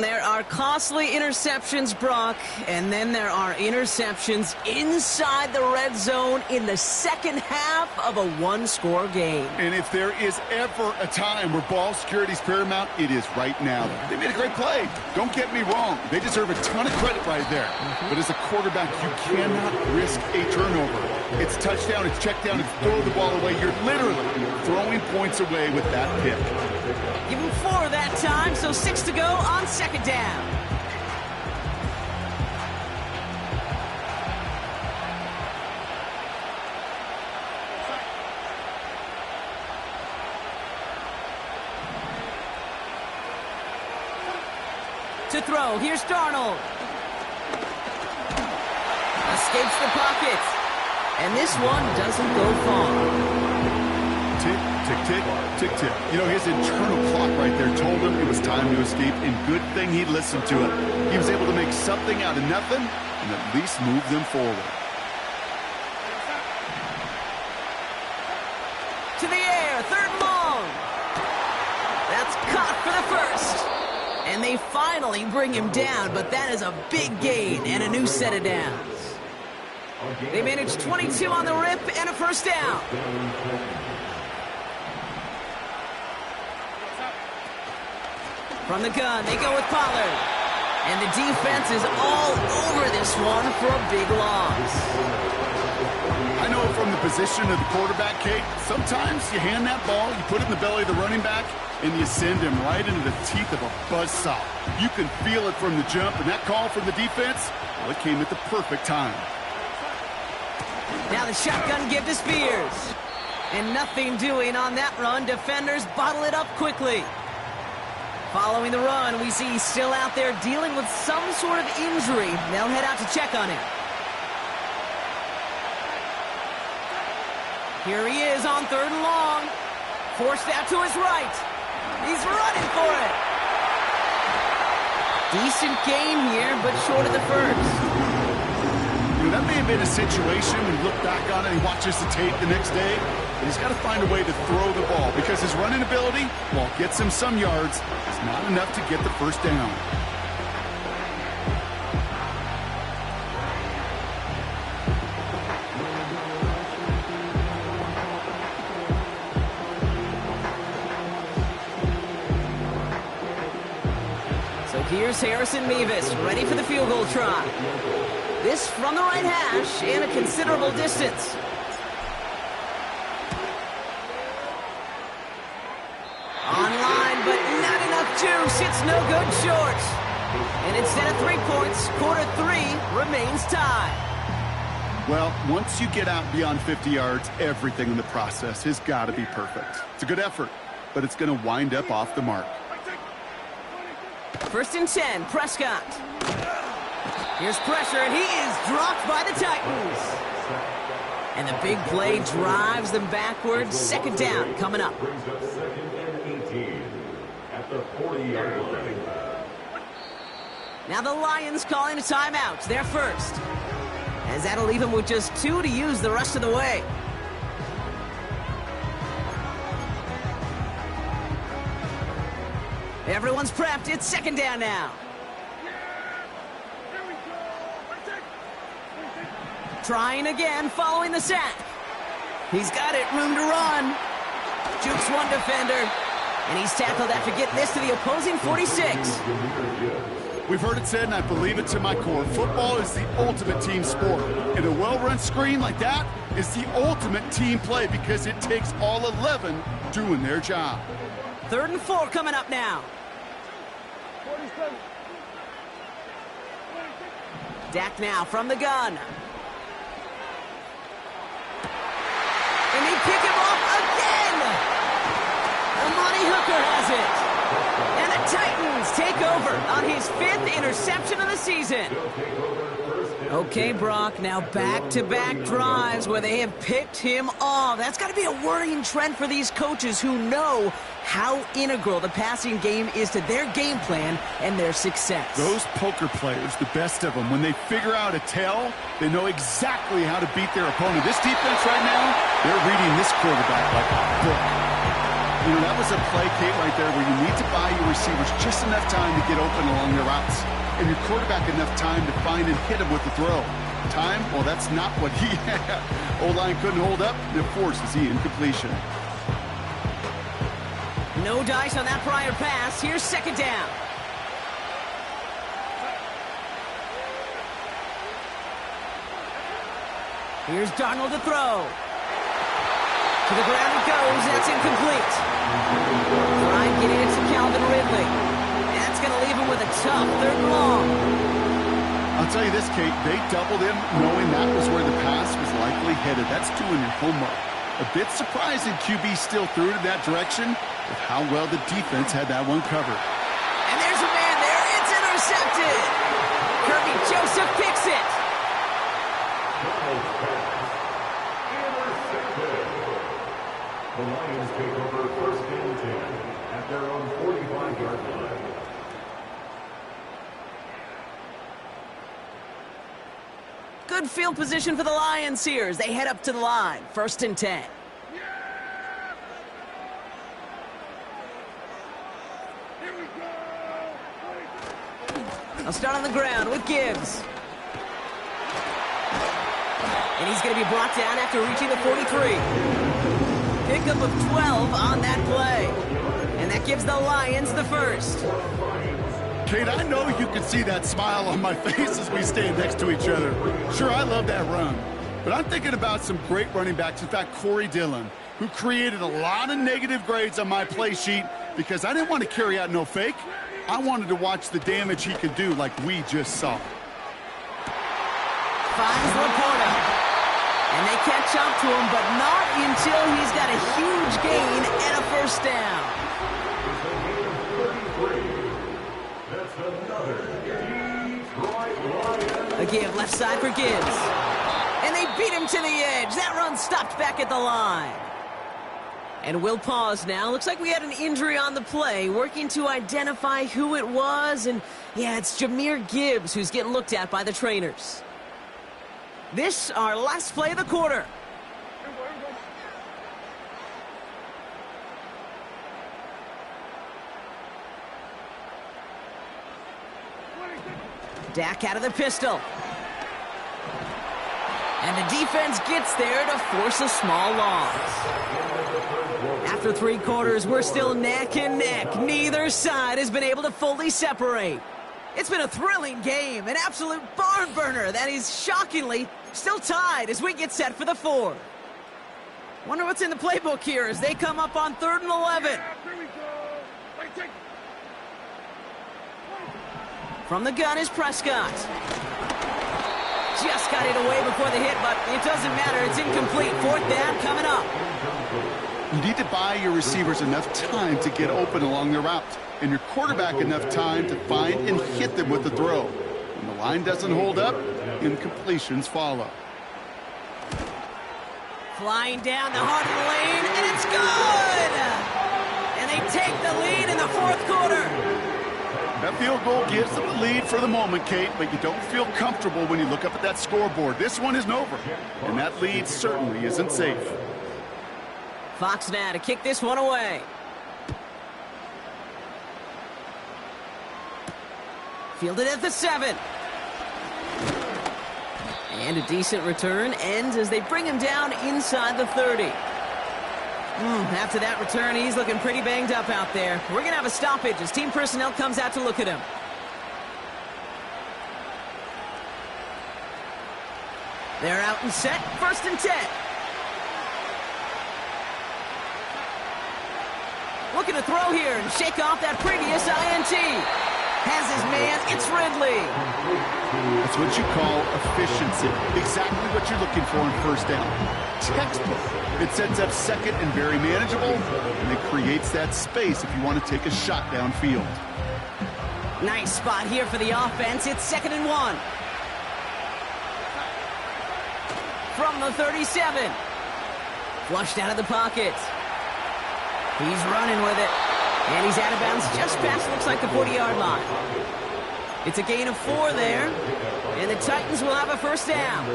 There are costly interceptions, Brock, and then there are interceptions inside the red zone in the second half of a one-score game. And if there is ever a time where ball security is paramount, it is right now. They made a great play. Don't get me wrong. They deserve a ton of credit right there. But as a quarterback, you cannot risk a turnover. It's touchdown, it's check down, it's throw the ball away. You're literally throwing points away with that pick. Give him 4 that time, so 6 to go on 2nd down. To throw, here's Darnold. Escapes the pocket. And this one doesn't go far. Tick, tick, tick, tick, tick. You know, his internal clock right there told him it was time to escape, and good thing he listened to it. He was able to make something out of nothing and at least move them forward. To the air, 3rd and long. That's caught for the first. And they finally bring him down, but that is a big gain and a new set of downs. They managed 22 on the rip and a first down. From the gun, they go with Pollard. And the defense is all over this one for a big loss. I know from the position of the quarterback, Kate, sometimes you hand that ball, you put it in the belly of the running back, and you send him right into the teeth of a buzzsaw. You can feel it from the jump, and that call from the defense, well, it came at the perfect time. Now the shotgun give to Spears. And nothing doing on that run. Defenders bottle it up quickly. Following the run, we see he's still out there dealing with some sort of injury. They'll head out to check on him. Here he is on 3rd and long. Forced out to his right. He's running for it. Decent gain here, but short of the first. You know, that may have been a situation when you look back on it and he watches the tape the next day. And he's got to find a way to throw the ball because his running ability, while it gets him some yards, is not enough to get the first down. So here's Harrison Mevis, ready for the field goal try. This from the right hash and a considerable distance. Online, but not enough juice. It's no good short. And instead of 3 points, quarter 3 remains tied. Well, once you get out beyond 50 yards, everything in the process has got to be perfect. It's a good effort, but it's going to wind up off the mark. 1st and 10, Prescott. Here's pressure, and he is dropped by the Titans. And the big play drives them backwards. 2nd down coming up. Brings up 2nd and 18 at the 40-yard line. Now the Lions calling a timeout. They're first. As that'll leave him with just 2 to use the rest of the way. Everyone's prepped. It's 2nd down now. Trying again, following the sack. He's got it, room to run. Jukes one defender, and he's tackled after getting this to the opposing 46. We've heard it said, and I believe it to my core, football is the ultimate team sport. And a well-run screen like that is the ultimate team play because it takes all 11 doing their job. 3rd and 4 coming up now. Dak now from the gun. And they pick him off again! Amani Hooker has it. And the Titans take over on his 5th interception of the season. Okay, Brock, now back-to-back drives where they have picked him off. That's got to be a worrying trend for these coaches who know how integral the passing game is to their game plan and their success. Those poker players, the best of them, when they figure out a tell, they know exactly how to beat their opponent. This defense right now, they're reading this quarterback like a book. You know, that was a play, Kate, right there where you need to buy your receivers just enough time to get open along their routes. And your quarterback enough time to find and hit him with the throw. Time? Well, that's not what he had. O-line couldn't hold up, and it forces the incompletion. No dice on that prior pass. Here's 2nd down. Here's Darnold to throw. To the ground it goes. That's incomplete. Trying getting it to Calvin Ridley. That's going to leave him with a tough 3rd and long. I'll tell you this, Kate. They doubled him knowing that was where the pass was likely headed. That's doing your homework. A bit surprising QB still threw it in that direction with how well the defense had that one covered. And there's a man there. It's intercepted. Kirby Joseph picks it. The Lions take over 1st and 10 at their own 45-yard line. Good field position for the Lions here as they head up to the line. 1st and 10. I'll start on the ground with Gibbs. And he's going to be brought down after reaching the 43. Pickup of 12 on that play. And that gives the Lions the 1st. Kate, I know you can see that smile on my face as we stand next to each other. Sure, I love that run. But I'm thinking about some great running backs. In fact, Corey Dillon, who created a lot of negative grades on my play sheet because I didn't want to carry out no fake. I wanted to watch the damage he could do like we just saw. Finds Laporta. And they catch up to him, but not until he's got a huge gain and a 1st down. A give left side for Gibbs. And they beat him to the edge. That run stopped back at the line. And we'll pause now. Looks like we had an injury on the play. Working to identify who it was. And yeah, it's Jahmyr Gibbs who's getting looked at by the trainers. This, our last play of the quarter. Dak out of the pistol. And the defense gets there to force a small loss. After 3 quarters, we're still neck and neck. Neither side has been able to fully separate. It's been a thrilling game, an absolute barn burner that is shockingly still tied as we get set for the 4th. Wonder what's in the playbook here as they come up on 3rd and 11. From the gun is Prescott. Just got it away before the hit, but it doesn't matter. It's incomplete. 4th down coming up. You need to buy your receivers enough time to get open along their route, and your quarterback enough time to find and hit them with the throw. When the line doesn't hold up, incompletions follow. Flying down the heart of the lane, and it's good! And they take the lead in the 4th quarter. That field goal gives them the lead for the moment, Kate, but you don't feel comfortable when you look up at that scoreboard. This one isn't over, and that lead certainly isn't safe. Fox now to kick this one away. Fielded at the 7. And a decent return ends as they bring him down inside the 30. After that return, he's looking pretty banged up out there. We're going to have a stoppage as team personnel comes out to look at him. They're out and set. 1st and 10. Looking to throw here and shake off that previous INT. Has his man, it's Ridley. That's what you call efficiency. Exactly what you're looking for on first down. Textbook. It sets up second and very manageable, and it creates that space if you want to take a shot downfield. Nice spot here for the offense. It's 2nd and 1. From the 37. Flushed out of the pocket. He's running with it. And he's out of bounds just past, looks like, the 40-yard line. It's a gain of 4 there. And the Titans will have a first down.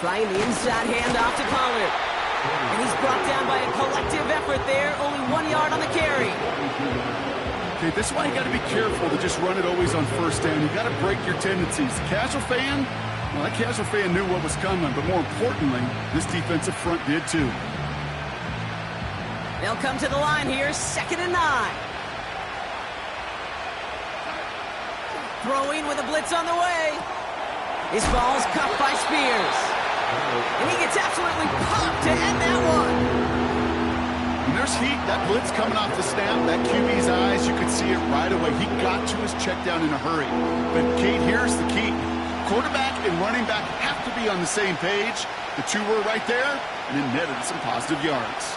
Trying the inside handoff to Pollard. And he's brought down by a collective effort there. Only 1 yard on the carry. Okay, this is why you got to be careful to just run it always on first down. You got to break your tendencies. The casual fan, well, that casual fan knew what was coming, but more importantly, this defensive front did too. They'll come to the line here, 2nd and 9. Throwing with a blitz on the way. His ball's cuffed by Spears. And he gets absolutely popped to end that one. When there's heat, that blitz coming off the snap, that QB's eyes, you could see it right away. He got to his check down in a hurry. But, Kate, here's the key. Quarterback and running back have to be on the same page. The two were right there, and it netted some positive yards.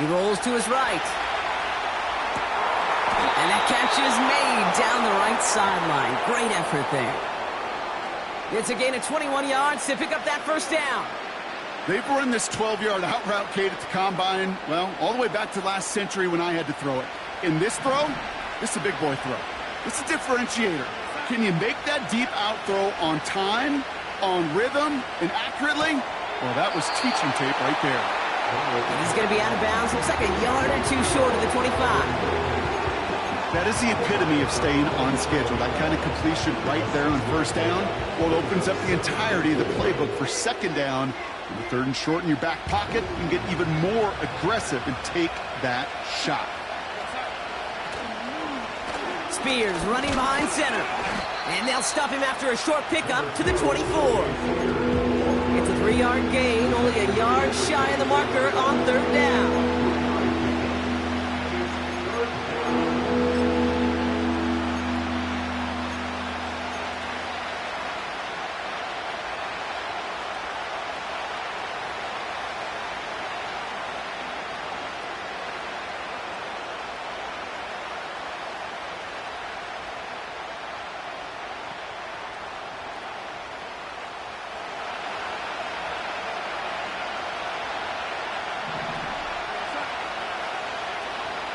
He rolls to his right. And that catch is made down the right sideline. Great effort there. It's a gain of 21 yards to pick up that first down. They've run this 12-yard out route, Kate, at the combine, well, all the way back to last century when I had to throw it. In this throw, this is a big boy throw. It's a differentiator. Can you make that deep out throw on time, on rhythm, and accurately? Well, that was teaching tape right there. He's going to be out of bounds. Looks like a yard or two short of the 25. That is the epitome of staying on schedule. That kind of completion right there on first down, well, it opens up the entirety of the playbook for second down. In the 3rd and short in your back pocket, you can get even more aggressive and take that shot. Spears running behind center. And they'll stop him after a short pickup to the 24. It's a 3-yard gain, only a yard shy of the marker on 3rd down.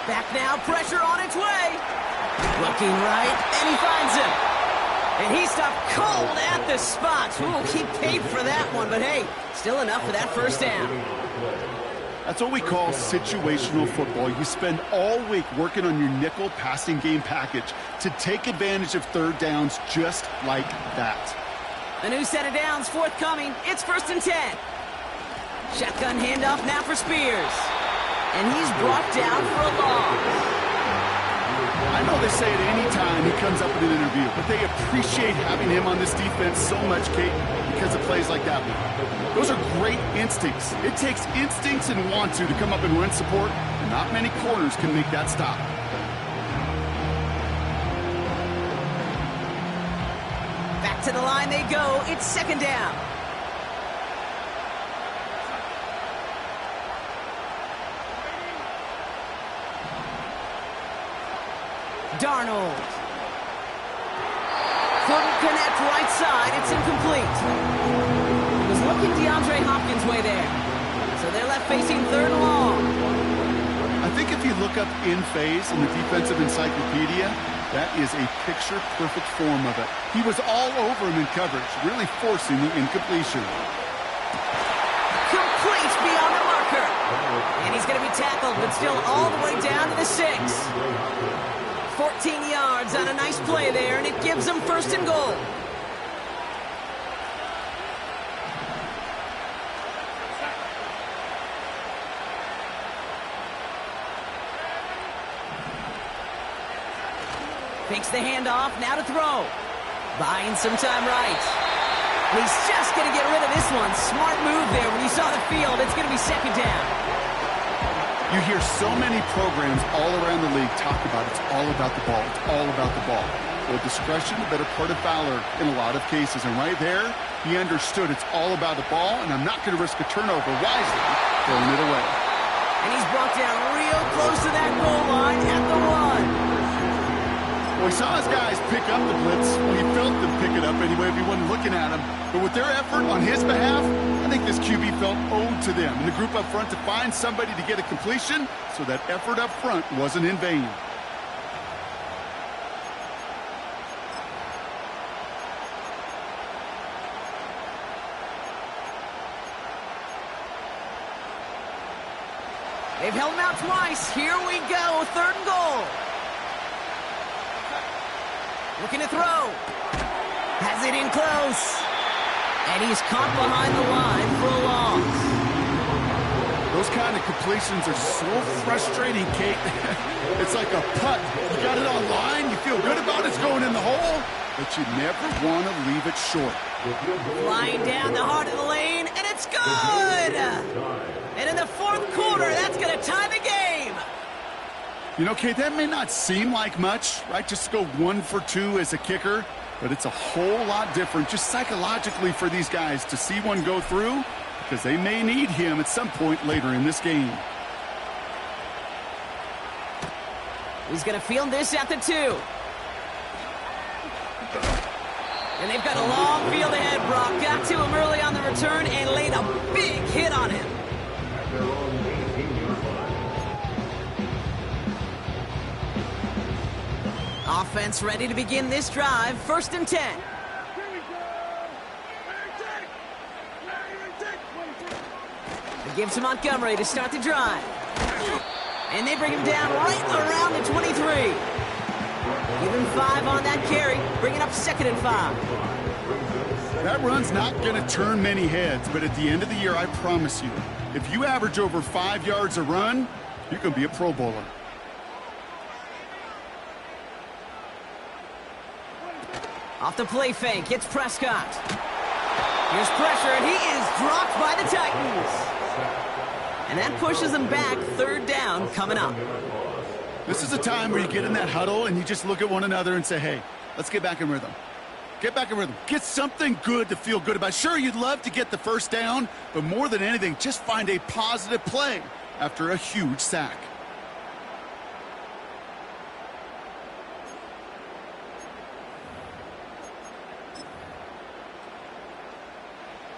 Back now, pressure on its way. Looking right, and he finds him. And he stopped cold at the spot. Ooh, he paid for that one, but hey, still enough for that first down. That's what we call situational football. You spend all week working on your nickel passing game package to take advantage of 3rd downs just like that. A new set of downs forthcoming. It's 1st and 10. Shotgun handoff now for Spears. And he's brought down for a loss. I know they say it any time he comes up in an interview, but they appreciate having him on this defense so much, Kate, because of plays like that one. Those are great instincts. It takes instincts and want to come up and run support, and not many corners can make that stop. Back to the line they go. It's 2nd down. Darnold. Couldn't connect right side. It's incomplete. It was looking DeAndre Hopkins' way there. So they're left facing 3rd and long. I think if you look up in phase in the defensive encyclopedia, that is a picture-perfect form of it. He was all over him in coverage, really forcing the incompletion. Complete beyond the marker. And he's going to be tackled, but still all the way down to the 6. 14 yards on a nice play there, and it gives them 1st and goal. Fakes the handoff, now to throw. Buying some time right. He's just going to get rid of this one. Smart move there. When you saw the field, it's going to be second down. You hear so many programs all around the league talk about it's all about the ball. It's all about the ball. Well, discretion, the better part of valor in a lot of cases. And right there, he understood it's all about the ball, and I'm not going to risk a turnover wisely throwing it away. And he's brought down real close to that goal line at the 1. Well, he saw his guys pick up the blitz. Well, he felt them pick it up anyway if he wasn't looking at him. But with their effort on his behalf, I think this QB felt owed to them and the group up front to find somebody to get a completion, so that effort up front wasn't in vain. They've held him out twice. Here we go. 3rd and goal. Looking to throw. Has it in close. And he's caught behind the line for a loss. Those kind of completions are so frustrating, Kate. It's like a putt. You got it on line. You feel good about it's going in the hole, but you never want to leave it short. Flying down the heart of the lane, and it's good! And in the 4th quarter, that's going to tie the game. You know, Kate, that may not seem like much, right? Just go 1 for 2 as a kicker, but it's a whole lot different just psychologically for these guys to see one go through, because they may need him at some point later in this game. He's going to field this at the 2. And they've got a long field ahead, Brock. Got to him early on the return and laid a big hit on him. Offense ready to begin this drive. 1st and 10. They give to Montgomery to start the drive. And they bring him down right around the 23. Give him 5 on that carry, bringing up 2nd and 5. That run's not going to turn many heads, but at the end of the year, I promise you, if you average over 5 yards a run, you're going to be a Pro Bowler. Off the play fake, it's Prescott. Here's pressure, and he is dropped by the Titans. And that pushes them back. 3rd down coming up. This is a time where you get in that huddle and you just look at one another and say, hey, let's get back in rhythm. Get back in rhythm. Get something good to feel good about. Sure, you'd love to get the 1st down, but more than anything, just find a positive play after a huge sack.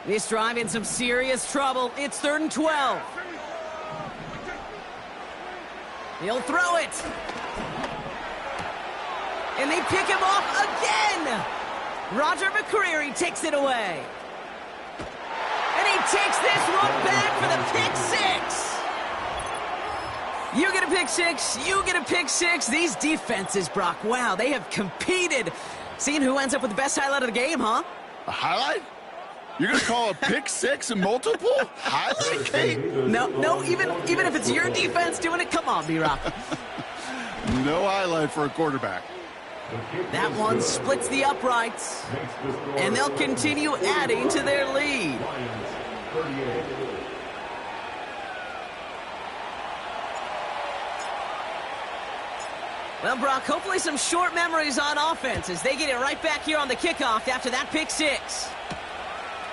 This drive in some serious trouble. It's 3rd and 12. He'll throw it. And they pick him off again. Roger McCreary takes it away. And he takes this one back for the pick 6. You get a pick 6. You get a pick 6. These defenses, Brock, wow, they have competed. Seeing who ends up with the best highlight of the game, huh? A highlight? You're going to call a pick 6 and multiple? Highlight, Kate? No, even if it's your defense doing it, come on, B-Rock. No highlight for a quarterback. That one splits the uprights, and they'll continue adding to their lead. Well, Brock, hopefully some short memories on offense as they get it right back here on the kickoff after that pick 6.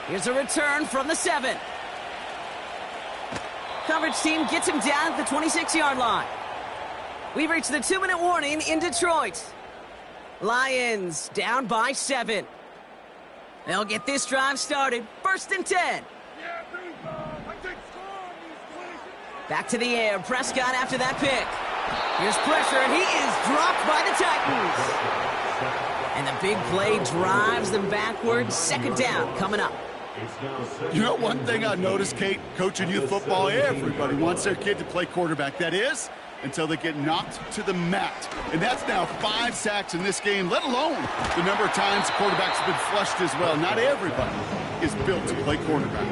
Here's a return from the 7. Coverage team gets him down at the 26-yard line. We've reached the 2-minute warning in Detroit. Lions down by 7. They'll get this drive started. 1st and 10. Back to the air. Prescott after that pick. Here's pressure, and he is dropped by the Titans. And the big play drives them backwards. 2nd down coming up. You know one thing I noticed, Kate, coaching youth football, everybody wants their kid to play quarterback. That is, until they get knocked to the mat. And that's now 5 sacks in this game, let alone the number of times the quarterback's been flushed as well. Not everybody is built to play quarterback.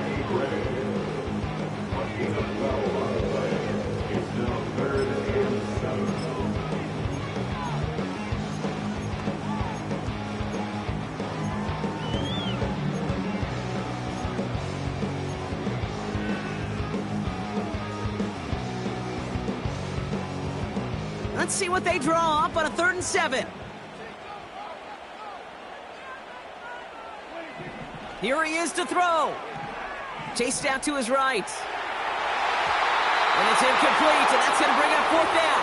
Let's see what they draw up on a 3rd and 7. Here he is to throw. Chased out to his right. And it's incomplete, and that's going to bring up 4th down.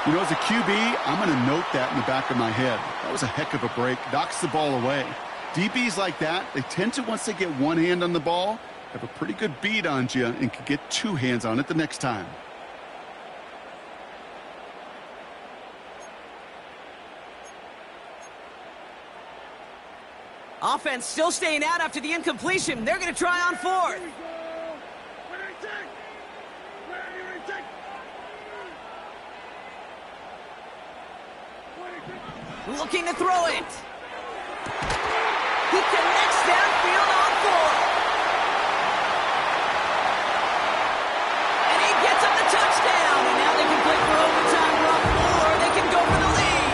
You know, as a QB, I'm going to note that in the back of my head. That was a heck of a break. Knocks the ball away. DBs like that, they tend to, once they get one hand on the ball, have a pretty good beat on you and can get 2 hands on it the next time. Offense still staying out after the incompletion. They're going to try on 4th. Looking to throw it. He connects downfield on 4th. And he gets him the touchdown. And now they can play for overtime, or they can go for the lead.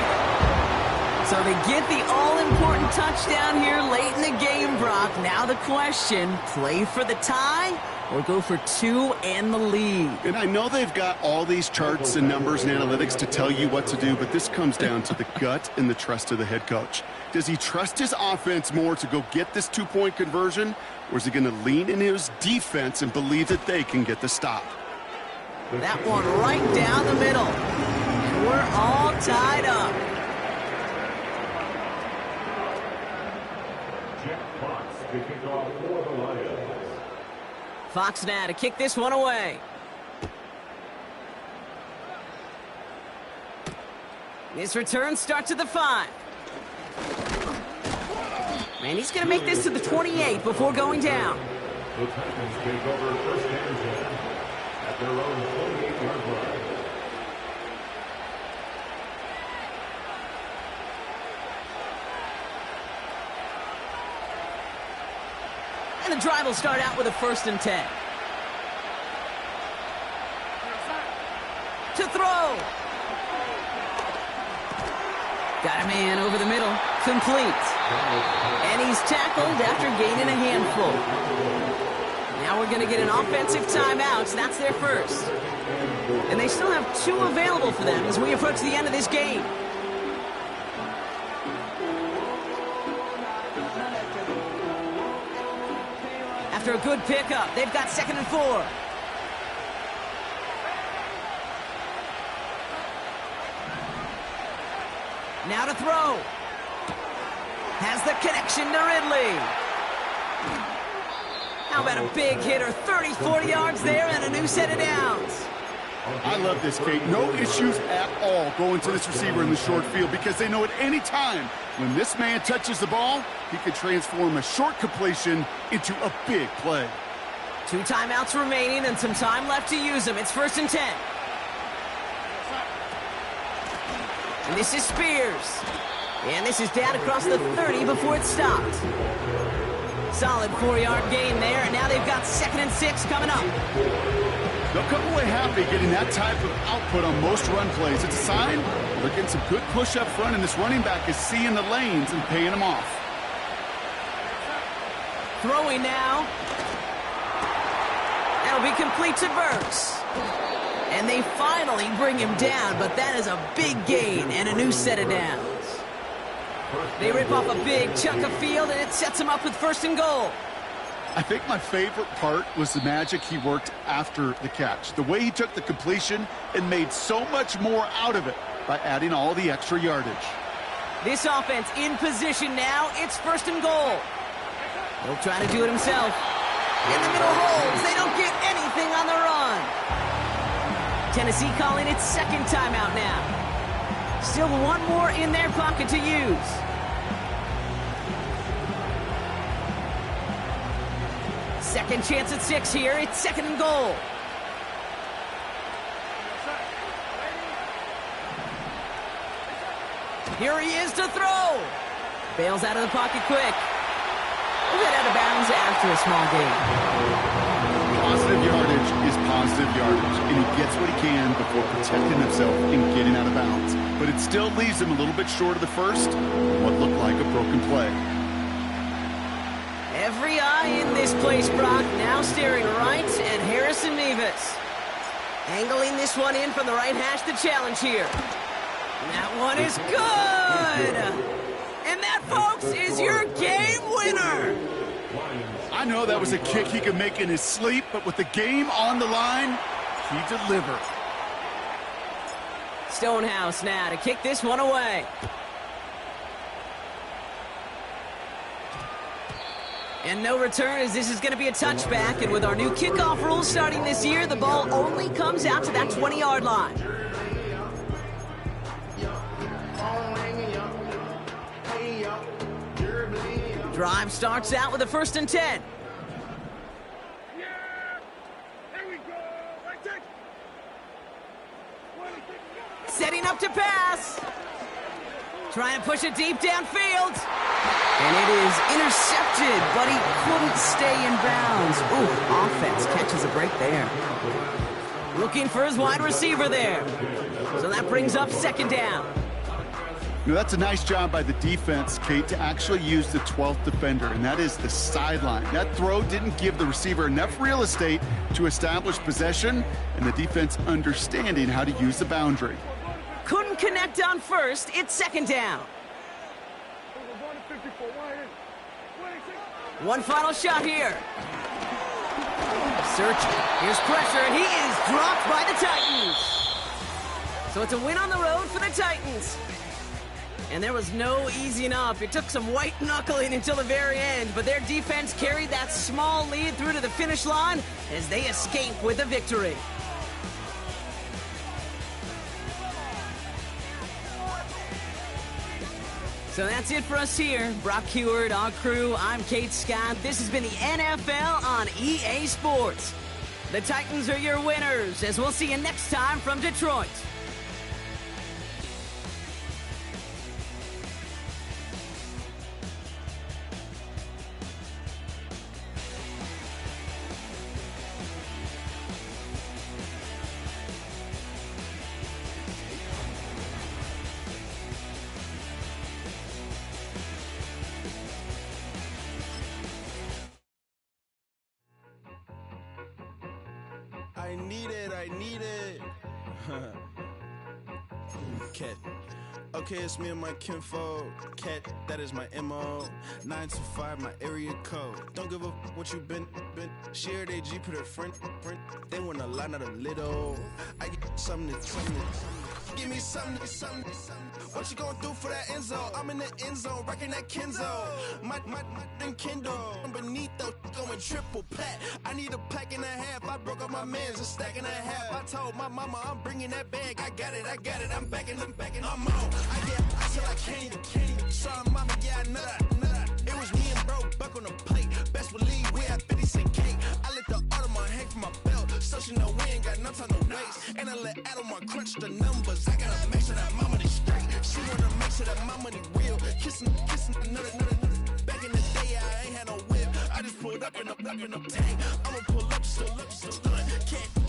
So they get the all-important touchdown here late in the game, Brock. Now the question, play for the tie or go for 2 and the lead? And I know they've got all these charts and numbers and analytics to tell you what to do, but this comes down to the gut and the trust of the head coach. Does he trust his offense more to go get this 2-point conversion, or is he going to lean in his defense and believe that they can get the stop? That one right down the middle. And we're all tied up. To kick off for the Lions. Fox now to kick this one away. This return starts at the 5. And he's going to make this to the 28 before going down. The Titans take over 1st and 10 at their own 28-yard line. And the drive will start out with a 1st and 10. To throw. Got a man over the middle. Complete. And he's tackled after gaining a handful. Now we're going to get an offensive timeout. That's their first. And they still have 2 available for them as we approach the end of this game. After a good pickup, they've got 2nd and 4. Now to throw. Has the connection to Ridley. How about a big hitter? 30, 40 yards there and a new set of downs. I love this, Kate. No issues at all going to this receiver in the short field because they know at any time when this man touches the ball, he can transform a short completion into a big play. 2 timeouts remaining and some time left to use them. It's 1st and 10. And this is Spears. And this is down across the 30 before it stopped. Solid 4-yard gain there, and now they've got 2nd and 6 coming up. They'll come away happy getting that type of output on most run plays. It's a sign they're getting some good push up front, and this running back is seeing the lanes and paying them off. Throwing now. That'll be complete to Burks. And they finally bring him down, but that is a big gain and a new set of downs. They rip off a big chunk of field, and it sets him up with 1st and goal. I think my favorite part was the magic he worked after the catch. The way he took the completion and made so much more out of it by adding all the extra yardage. This offense in position now. It's 1st and goal. He'll try to do it himself. In the middle holds. They don't get anything on the run. Tennessee calling its 2nd timeout now. Still 1 more in their pocket to use. Second chance at 6 here. It's 2nd and goal. Here he is to throw. Bails out of the pocket quick. We'll get out of bounds after a small gain. Positive yardage is positive yardage, and he gets what he can before protecting himself and getting out of bounds. But it still leaves him a little bit short of the first, what looked like a broken play. Every eye in this place, Brock, now staring right at Harrison Mevis. Angling this one in from the right hash to challenge here. And that one is good. And that, folks, is your game winner. I know that was a kick he could make in his sleep, but with the game on the line, he delivered. Stonehouse now to kick this one away. And no return, as this is going to be a touchback. And with our new kickoff rules starting this year, the ball only comes out to that 20-yard line. Drive starts out with a 1st and 10. Setting up to pass. Trying to push it deep downfield. And it is intercepted, but he couldn't stay in bounds. Ooh, offense catches a break there. Looking for his wide receiver there. So that brings up 2nd down. You know, that's a nice job by the defense, Kate, to actually use the 12th defender, and that is the sideline. That throw didn't give the receiver enough real estate to establish possession, and the defense understanding how to use the boundary. Couldn't connect on 1st. It's 2nd down. One final shot here. Searching. Here's pressure, and he is dropped by the Titans. So it's a win on the road for the Titans. And there was no easing up. It took some white knuckling until the very end, but their defense carried that small lead through to the finish line as they escape with a victory. So that's it for us here. Brock Heward, our crew, I'm Kate Scott. This has been the NFL on EA Sports. The Titans are your winners, as we'll see you next time from Detroit. I need it. Cat. Okay, it's me and my kinfolk. Cat, that is my MO. 9 to 5, my area code. Don't give a what you been. Shared AG, put her friend. They want a lot, not a little. I get something. Give me something. What you gonna do for that end zone? I'm in the end zone, rocking that Kenzo. My Kindle. Beneath though, going triple pack. I need a pack and a half. I broke up my man's a stack and a half. I told my mama I'm bringing that bag. I got it. I'm backing. I'm on. I till I can't. Sorry, mama, yeah, I know that. It was me and bro, buck on the plate. Best believe we had 50 cent cake. I let the Audemars hang from my belt, so she know we ain't got no time to waste. And I let Audemars crunch the numbers. I gotta make sure that my money straight. She wanna make sure that my money real. Kissing another. Back in the day, I ain't had no whip. I just pulled up in a tank. I'ma pull up just to stun. Can't